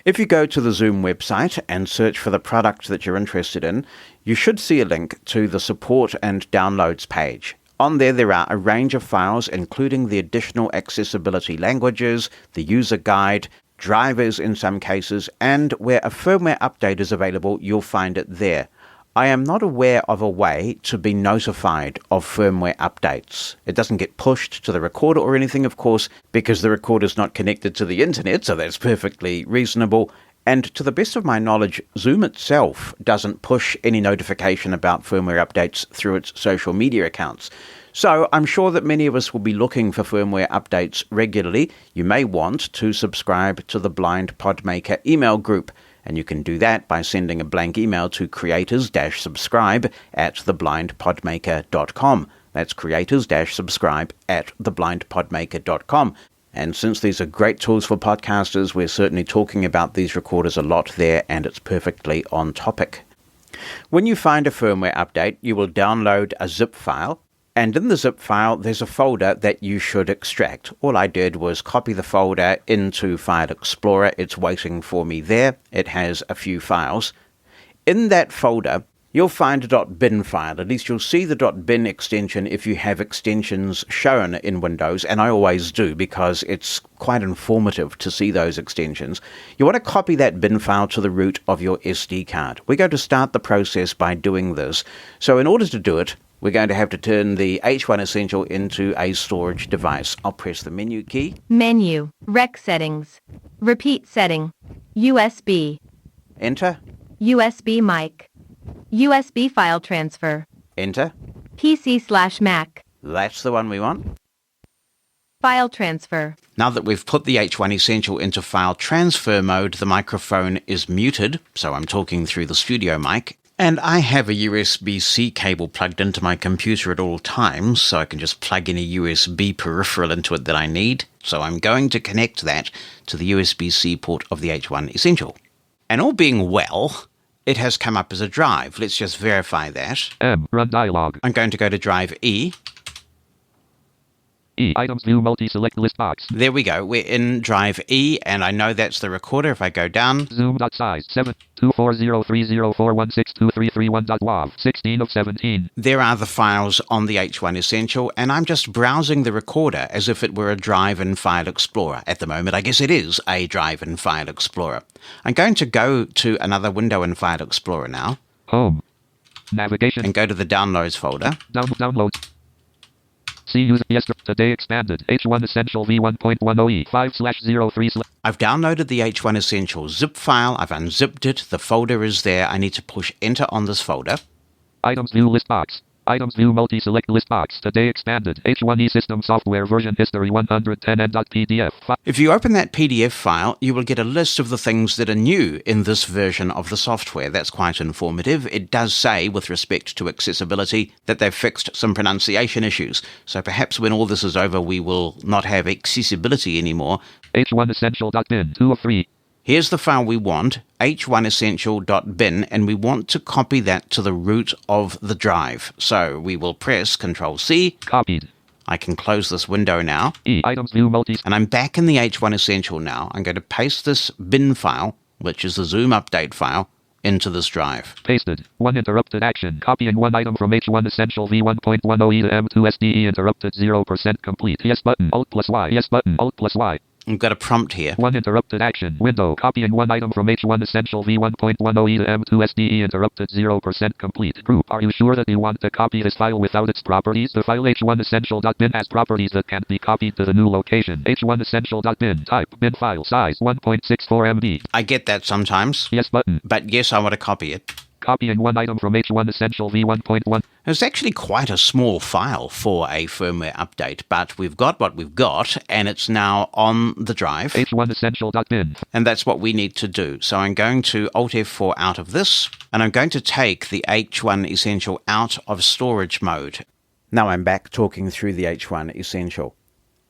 If you go to the Zoom website and search for the product that you're interested in, you should see a link to the support and downloads page. On there are a range of files, including the additional accessibility languages, the user guide, drivers in some cases, and where a firmware update is available, you'll find it there. I am not aware of a way to be notified of firmware updates. It doesn't get pushed to the recorder or anything, of course, because the recorder is not connected to the internet, so that's perfectly reasonable. And to the best of my knowledge, Zoom itself doesn't push any notification about firmware updates through its social media accounts. So I'm sure that many of us will be looking for firmware updates regularly. You may want to subscribe to the Blind Podmaker email group, and you can do that by sending a blank email to creators-subscribe@theblindpodmaker.com. That's creators-subscribe@theblindpodmaker.com. And since these are great tools for podcasters, we're certainly talking about these recorders a lot there, and it's perfectly on topic. When you find a firmware update, you will download a zip file, and in the zip file, there's a folder that you should extract. All I did was copy the folder into File Explorer. It's waiting for me there. It has a few files. In that folder, you'll find a .bin file. At least you'll see the .bin extension if you have extensions shown in Windows, and I always do because it's quite informative to see those extensions. You want to copy that bin file to the root of your SD card. We're going to start the process by doing this. So in order to do it, we're going to have to turn the H1 Essential into a storage device. I'll press the menu key. Menu. Rec settings. Repeat setting. USB. Enter. USB mic. USB file transfer. Enter. PC/Mac. That's the one we want. File transfer. Now that we've put the H1 Essential into file transfer mode, the microphone is muted, so I'm talking through the studio mic. And I have a USB-C cable plugged into my computer at all times, so I can just plug in a USB peripheral into it that I need. So I'm going to connect that to the USB-C port of the H1 Essential. And all being well, it has come up as a drive. Let's just verify that. Run dialog. I'm going to go to drive E. E. Items view multi-select list box. There we go. We're in drive E, and I know that's the recorder. If I go down. Zoom.size 7240304162331.wav 16 of 17. There are the files on the H1 Essential, and I'm just browsing the recorder as if it were a Drive and File Explorer. At the moment, I guess it is a Drive and File Explorer. I'm going to go to another window in File Explorer now. Home. Navigation. And go to the Downloads folder. Downloads. See user yesterday expanded H1 Essential v1.10e 5/03. I've downloaded the H1 Essential zip file. I've unzipped it. The folder is there. I need to push enter on this folder. Items view list box. Items view multi-select list box. Today expanded H1E system software version history 110.pdf. If you open that PDF file, you will get a list of the things that are new in this version of the software. That's quite informative. It does say, with respect to accessibility, that they've fixed some pronunciation issues. So perhaps when all this is over, we will not have accessibility anymore. H1Essential.bin 2 of 3. Here's the file we want, h1essential.bin, and we want to copy that to the root of the drive. So we will press Ctrl-C. Copied. I can close this window now. E. Items view multi. And I'm back in the H1 Essential now. I'm going to paste this bin file, which is the Zoom update file, into this drive. Pasted. 1 interrupted action. Copying 1 item from H1 Essential v1.10e to M2 SDE interrupted 0% complete. Yes button. Alt plus Y. Yes button. Alt plus Y. I've got a prompt here. 1 interrupted action. Window. Copying 1 item from H1 Essential v1.10e to M2 SDE interrupted 0% complete. Group. Are you sure that you want to copy this file without its properties? The file h1essential.bin has properties that can't be copied to the new location. h1essential.bin. Type. Bin file. Size 1.64 MB. I get that sometimes. Yes button. But yes, I want to copy it. Copying 1 item from H1 Essential v1.1. It's actually quite a small file for a firmware update, but we've got what we've got, and it's now on the drive. H1Essential.bin. And that's what we need to do. So I'm going to Alt F4 out of this, and I'm going to take the H1 Essential out of storage mode. Now I'm back talking through the H1 Essential.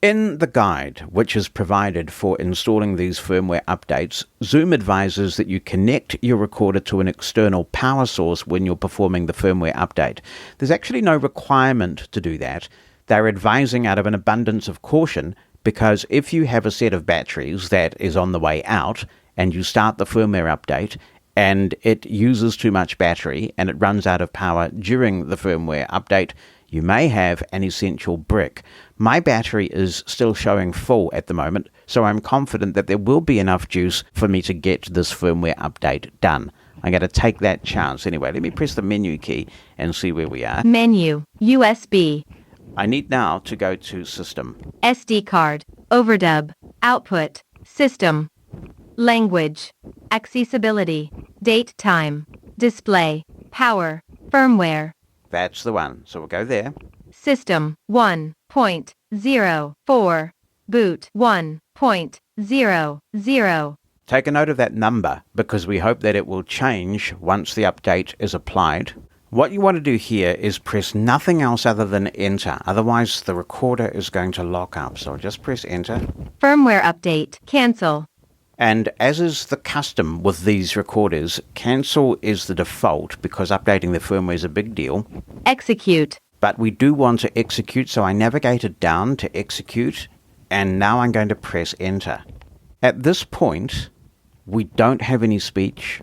In the guide, which is provided for installing these firmware updates, Zoom advises that you connect your recorder to an external power source when you're performing the firmware update. There's actually no requirement to do that. They're advising out of an abundance of caution, because if you have a set of batteries that is on the way out and you start the firmware update and it uses too much battery and it runs out of power during the firmware update, you may have an essential brick. My battery is still showing full at the moment, so I'm confident that there will be enough juice for me to get this firmware update done. I'm going to take that chance. Anyway, let me press the menu key and see where we are. Menu. USB. I need now to go to System. SD card. Overdub. Output. System. Language. Accessibility. Date time. Display. Power. Firmware. That's the one. So we'll go there. System 1.04. Boot 1.00. Take a note of that number because we hope that it will change once the update is applied. What you want to do here is press nothing else other than enter. Otherwise, the recorder is going to lock up. So just press enter. Firmware update. Cancel. And as is the custom with these recorders, cancel is the default because updating the firmware is a big deal. Execute. But we do want to execute, so I navigated down to execute, and now I'm going to press enter. At this point, we don't have any speech,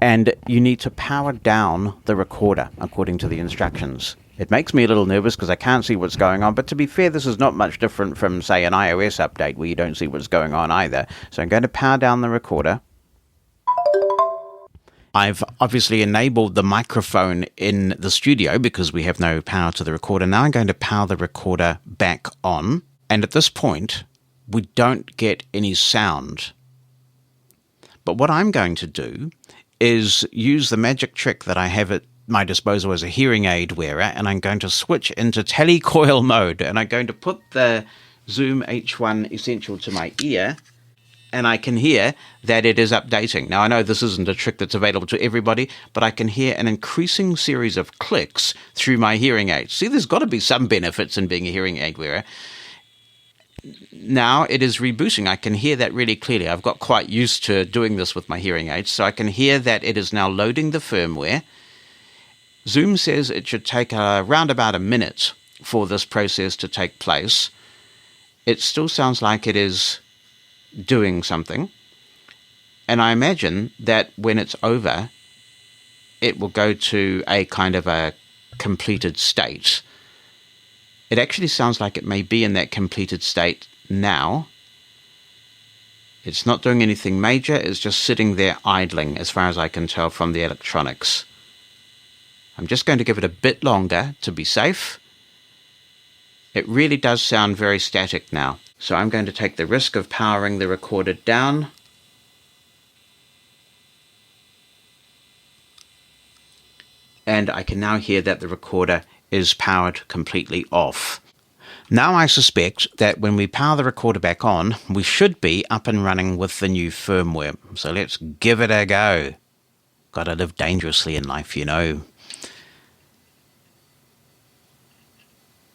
and you need to power down the recorder according to the instructions. It makes me a little nervous because I can't see what's going on, but to be fair, this is not much different from, say, an iOS update where you don't see what's going on either. So I'm going to power down the recorder. I've obviously enabled the microphone in the studio because we have no power to the recorder. Now I'm going to power the recorder back on, and at this point, we don't get any sound. But what I'm going to do is use the magic trick that I have at my disposal as a hearing aid wearer, and I'm going to switch into telecoil mode, and I'm going to put the Zoom H1 Essential to my ear, and I can hear that it is updating. Now, I know this isn't a trick that's available to everybody, but I can hear an increasing series of clicks through my hearing aid. See, there's got to be some benefits in being a hearing aid wearer. Now it is rebooting. I can hear that really clearly. I've got quite used to doing this with my hearing aids, so I can hear that it is now loading the firmware. Zoom says it should take around about a minute for this process to take place. It still sounds like it is doing something, and I imagine that when it's over, it will go to a kind of a completed state. It actually sounds like it may be in that completed state now. It's not doing anything major, it's just sitting there idling, as far as I can tell from the electronics. I'm just going to give it a bit longer to be safe. It really does sound very static now. So I'm going to take the risk of powering the recorder down. And I can now hear that the recorder is powered completely off. Now I suspect that when we power the recorder back on, we should be up and running with the new firmware. So let's give it a go. Gotta live dangerously in life, you know.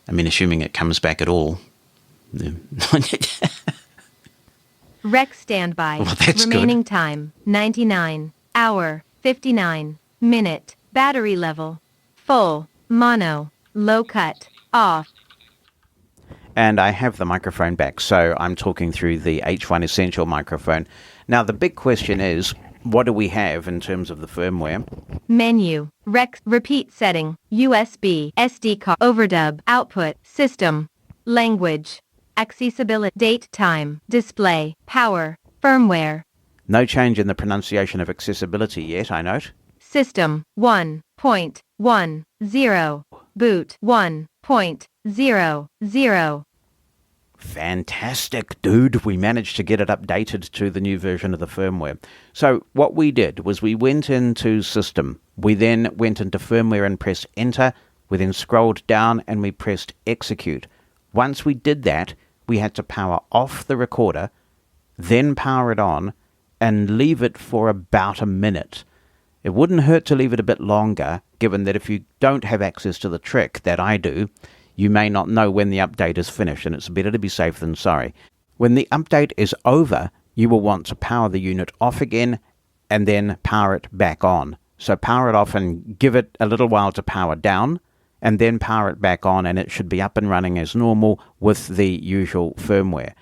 I mean, assuming it comes back at all. Rec standby. Well, that's Remaining good. time, 99. Hour, 59. Minute. Battery level. Full. Mono. Low cut. Off. And I have the microphone back, so I'm talking through the H1 Essential microphone. Now, the big question is, what do we have in terms of the firmware? Menu. Rec. Repeat setting. USB. SD card. Overdub. Output. System. Language. Accessibility. Date. Time. Display. Power. Firmware. No change in the pronunciation of accessibility yet, I note. System 1.10. Boot 1.00. Fantastic, dude. We managed to get it updated to the new version of the firmware. So what we did was we went into System. We then went into Firmware and pressed Enter. We then scrolled down and we pressed Execute. Once we did that, we had to power off the recorder, then power it on, and leave it for about a minute. It wouldn't hurt to leave it a bit longer, given that if you don't have access to the trick that I do, you may not know when the update is finished, and it's better to be safe than sorry. When the update is over, you will want to power the unit off again, and then power it back on. So power it off and give it a little while to power down, and then power it back on, and it should be up and running as normal with the usual firmware.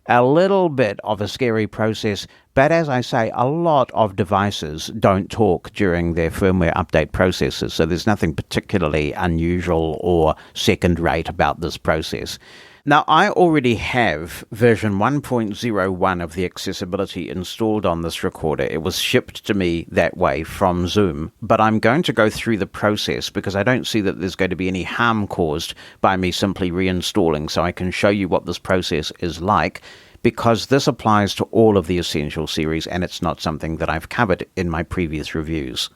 A little bit of a scary process, but as I say, a lot of devices don't talk during their firmware update processes, so there's nothing particularly unusual or second-rate about this process. Now, I already have version 1.01 of the accessibility installed on this recorder. It was shipped to me that way from Zoom, but I'm going to go through the process because I don't see that there's going to be any harm caused by me simply reinstalling, so I can show you what this process is like, because this applies to all of the Essential series and it's not something that I've covered in my previous reviews.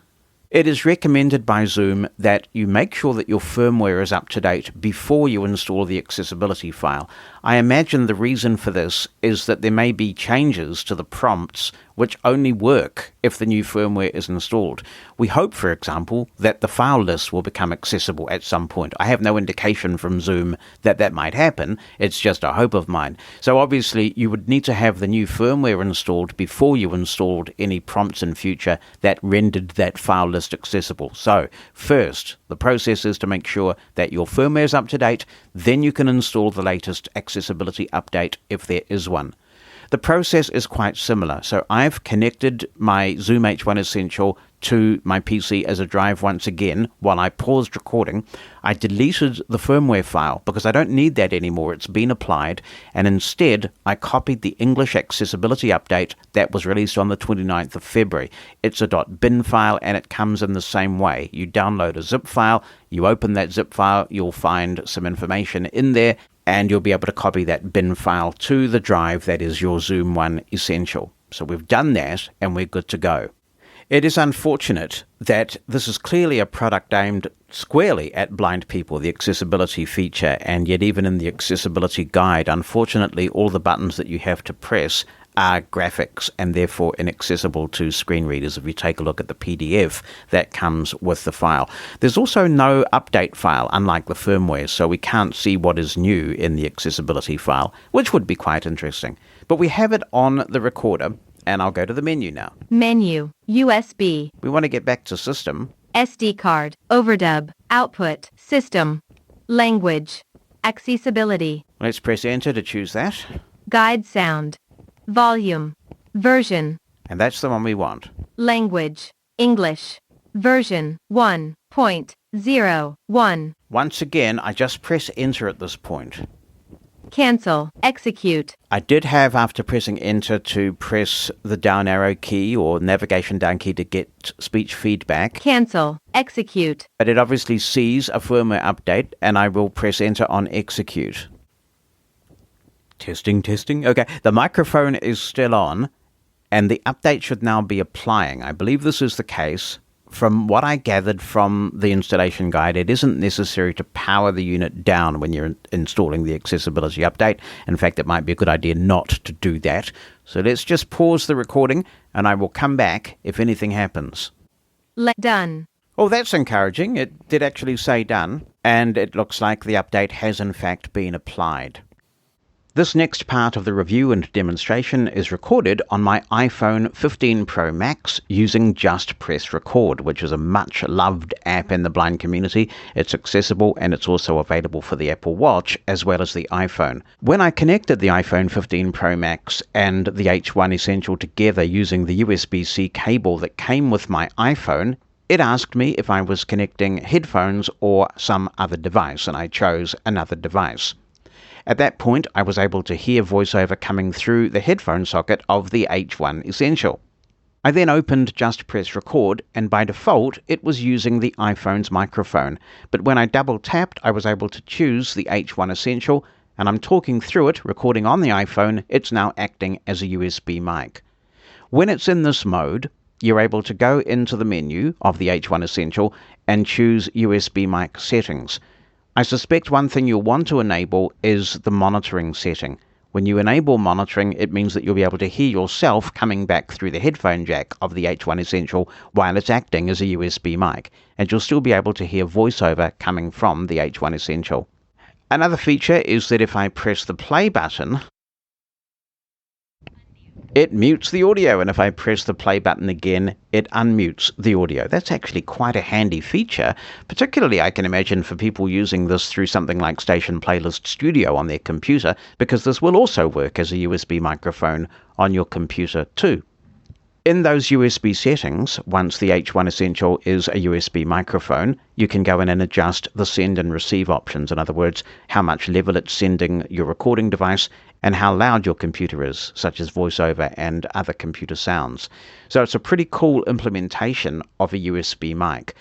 It is recommended by Zoom that you make sure that your firmware is up to date before you install the accessibility file. I imagine the reason for this is that there may be changes to the prompts which only work if the new firmware is installed. We hope, for example, that the file list will become accessible at some point. I have no indication from Zoom that that might happen. It's just a hope of mine. So obviously you would need to have the new firmware installed before you installed any prompts in future that rendered that file list accessible. So first, the process is to make sure that your firmware is up to date, then you can install the latest accessibility update if there is one. The process is quite similar. So I've connected my Zoom H1Essential to my PC as a drive once again. While I paused recording, I deleted the firmware file because I don't need that anymore. It's been applied, and instead I copied the English accessibility update that was released on the 29th of February. It's a .bin file, and it comes in the same way. You download a zip file, you open that zip file, you'll find some information in there, and you'll be able to copy that bin file to the drive that is your Zoom One Essential. So we've done that, and we're good to go. It is unfortunate that this is clearly a product aimed squarely at blind people, the accessibility feature, and yet even in the accessibility guide, unfortunately, all the buttons that you have to press are graphics and therefore inaccessible to screen readers if you take a look at the PDF that comes with the file. There's also no update file, unlike the firmware, so we can't see what is new in the accessibility file, which would be quite interesting. But we have it on the recorder, and I'll go to the menu now. Menu, USB, We want to get back to System. SD card, overdub, output, system, language, accessibility, Let's press Enter to choose that, guide sound, volume, version, and that's the one we want. language, English, version 1.01, Once again, I just press Enter at this point. cancel, execute, I did have, after pressing Enter, to press the down arrow key or navigation down key to get speech feedback. cancel, execute, But it obviously sees a firmware update, and I will press Enter on Execute. Testing, testing. Okay, the microphone is still on, and the update should now be applying. I believe this is the case. From what I gathered from the installation guide, it isn't necessary to power the unit down when you're installing the accessibility update. In fact, it might be a good idea not to do that. So let's just pause the recording, and I will come back if anything happens. done, Oh, that's encouraging. It did actually say done, and it looks like the update has in fact been applied. This next part of the review and demonstration is recorded on my iPhone 15 Pro Max using Just Press Record, which is a much-loved app in the blind community. It's accessible, and it's also available for the Apple Watch as well as the iPhone. When I connected the iPhone 15 Pro Max and the H1 Essential together using the USB-C cable that came with my iPhone, it asked me if I was connecting headphones or some other device, and I chose another device. At that point, I was able to hear voiceover coming through the headphone socket of the H1 Essential. I then opened Just Press Record, and by default, it was using the iPhone's microphone. But when I double-tapped, I was able to choose the H1 Essential, and I'm talking through it, recording on the iPhone. It's now acting as a USB mic. When it's in this mode, you're able to go into the menu of the H1 Essential and choose USB mic settings. I suspect one thing you'll want to enable is the monitoring setting. When you enable monitoring, it means that you'll be able to hear yourself coming back through the headphone jack of the H1 Essential while it's acting as a USB mic, and you'll still be able to hear voiceover coming from the H1 Essential. Another feature is that if I press the play button, it mutes the audio, and if I press the play button again, it unmutes the audio. That's actually quite a handy feature, particularly I can imagine for people using this through something like Station Playlist Studio on their computer, because this will also work as a USB microphone on your computer too. In those USB settings, once the H1 Essential is a USB microphone, you can go in and adjust the send and receive options. In other words, how much level it's sending your recording device and how loud your computer is, such as voiceover and other computer sounds. So it's a pretty cool implementation of a USB mic.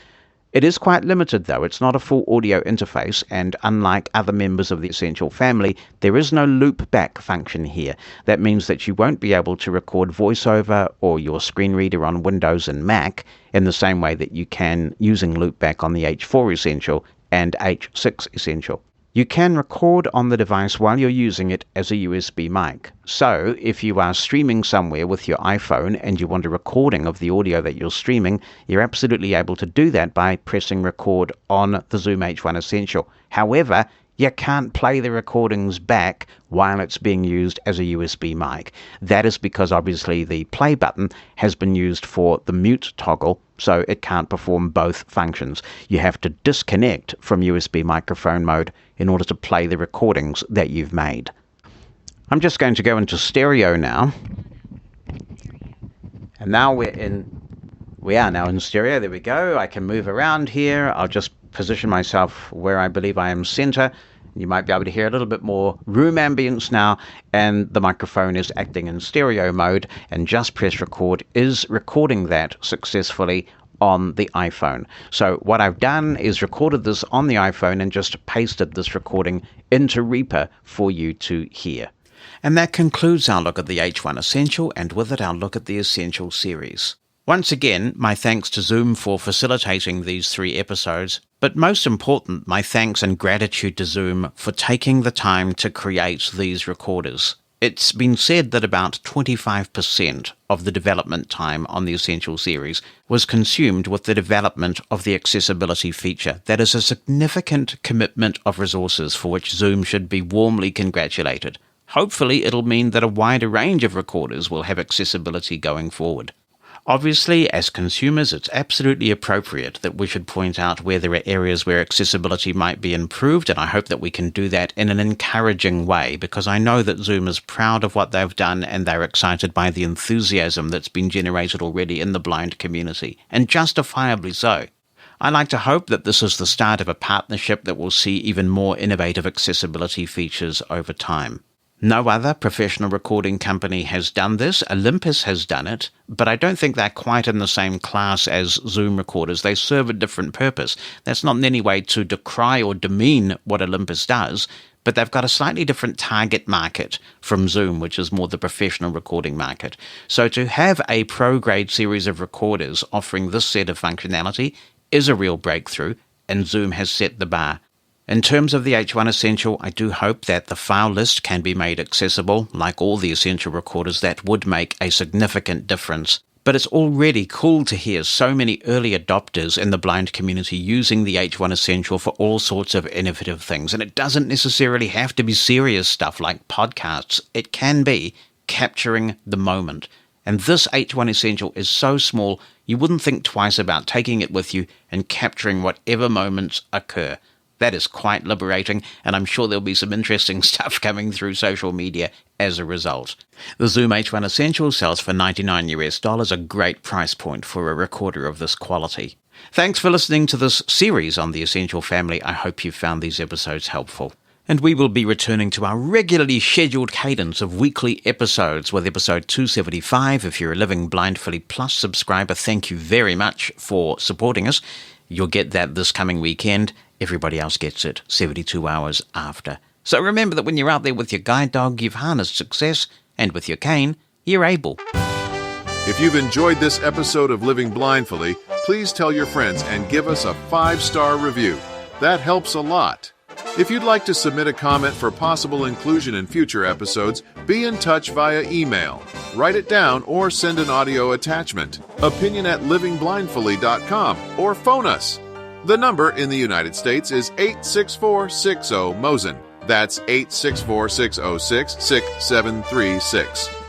It is quite limited though. It's not a full audio interface, and unlike other members of the Essential family, there is no loop back function here. That means that you won't be able to record voiceover or your screen reader on Windows and Mac in the same way that you can using loopback on the H4 Essential and H6 Essential. You can record on the device while you're using it as a USB mic. So, if you are streaming somewhere with your iPhone and you want a recording of the audio that you're streaming, you're absolutely able to do that by pressing record on the Zoom H1 Essential. However, you can't play the recordings back while it's being used as a USB mic. That is because obviously the play button has been used for the mute toggle, so it can't perform both functions. You have to disconnect from USB microphone mode in order to play the recordings that you've made. I'm just going to go into stereo now. And now we are now in stereo. There we go. I can move around here. I'll just position myself where I believe I am center. You might be able to hear a little bit more room ambience now, and the microphone is acting in stereo mode, and Just Press Record is recording that successfully on the iPhone. So what I've done is recorded this on the iPhone and just pasted this recording into Reaper for you to hear. And that concludes our look at the H1 Essential, and with it our look at the Essential series. Once again, my thanks to Zoom for facilitating these 3 episodes, but most important, my thanks and gratitude to Zoom for taking the time to create these recorders. It's been said that about 25% of the development time on the Essential series was consumed with the development of the accessibility feature. That is a significant commitment of resources for which Zoom should be warmly congratulated. Hopefully, it'll mean that a wider range of recorders will have accessibility going forward. Obviously, as consumers, it's absolutely appropriate that we should point out where there are areas where accessibility might be improved, and I hope that we can do that in an encouraging way, because I know that Zoom is proud of what they've done and they're excited by the enthusiasm that's been generated already in the blind community, and justifiably so. I like to hope that this is the start of a partnership that will see even more innovative accessibility features over time. No other professional recording company has done this. Olympus has done it, but I don't think they're quite in the same class as Zoom recorders. They serve a different purpose. That's not in any way to decry or demean what Olympus does, but they've got a slightly different target market from Zoom, which is more the professional recording market. So to have a pro-grade series of recorders offering this set of functionality is a real breakthrough, and Zoom has set the bar. In terms of the H1 Essential, I do hope that the file list can be made accessible. Like all the Essential recorders, that would make a significant difference. But it's already cool to hear so many early adopters in the blind community using the H1 Essential for all sorts of innovative things. And it doesn't necessarily have to be serious stuff like podcasts. It can be capturing the moment. And this H1 Essential is so small, you wouldn't think twice about taking it with you and capturing whatever moments occur. That is quite liberating, and I'm sure there'll be some interesting stuff coming through social media as a result. The Zoom H1 Essential sells for $99, a great price point for a recorder of this quality. Thanks for listening to this series on the Essential family. I hope you found these episodes helpful. And we will be returning to our regularly scheduled cadence of weekly episodes with episode 275. If you're a Living Blindfully Plus subscriber, thank you very much for supporting us. You'll get that this coming weekend. Everybody else gets it 72 hours after. So remember that when you're out there with your guide dog, you've harnessed success, and with your cane, you're able. If you've enjoyed this episode of Living Blindfully, please tell your friends and give us a 5-star review. That helps a lot. If you'd like to submit a comment for possible inclusion in future episodes, be in touch via email. Write it down or send an audio attachment. opinion@livingblindfully.com or phone us. The number in the United States is 86460 Mosen. That's 864-606-6736.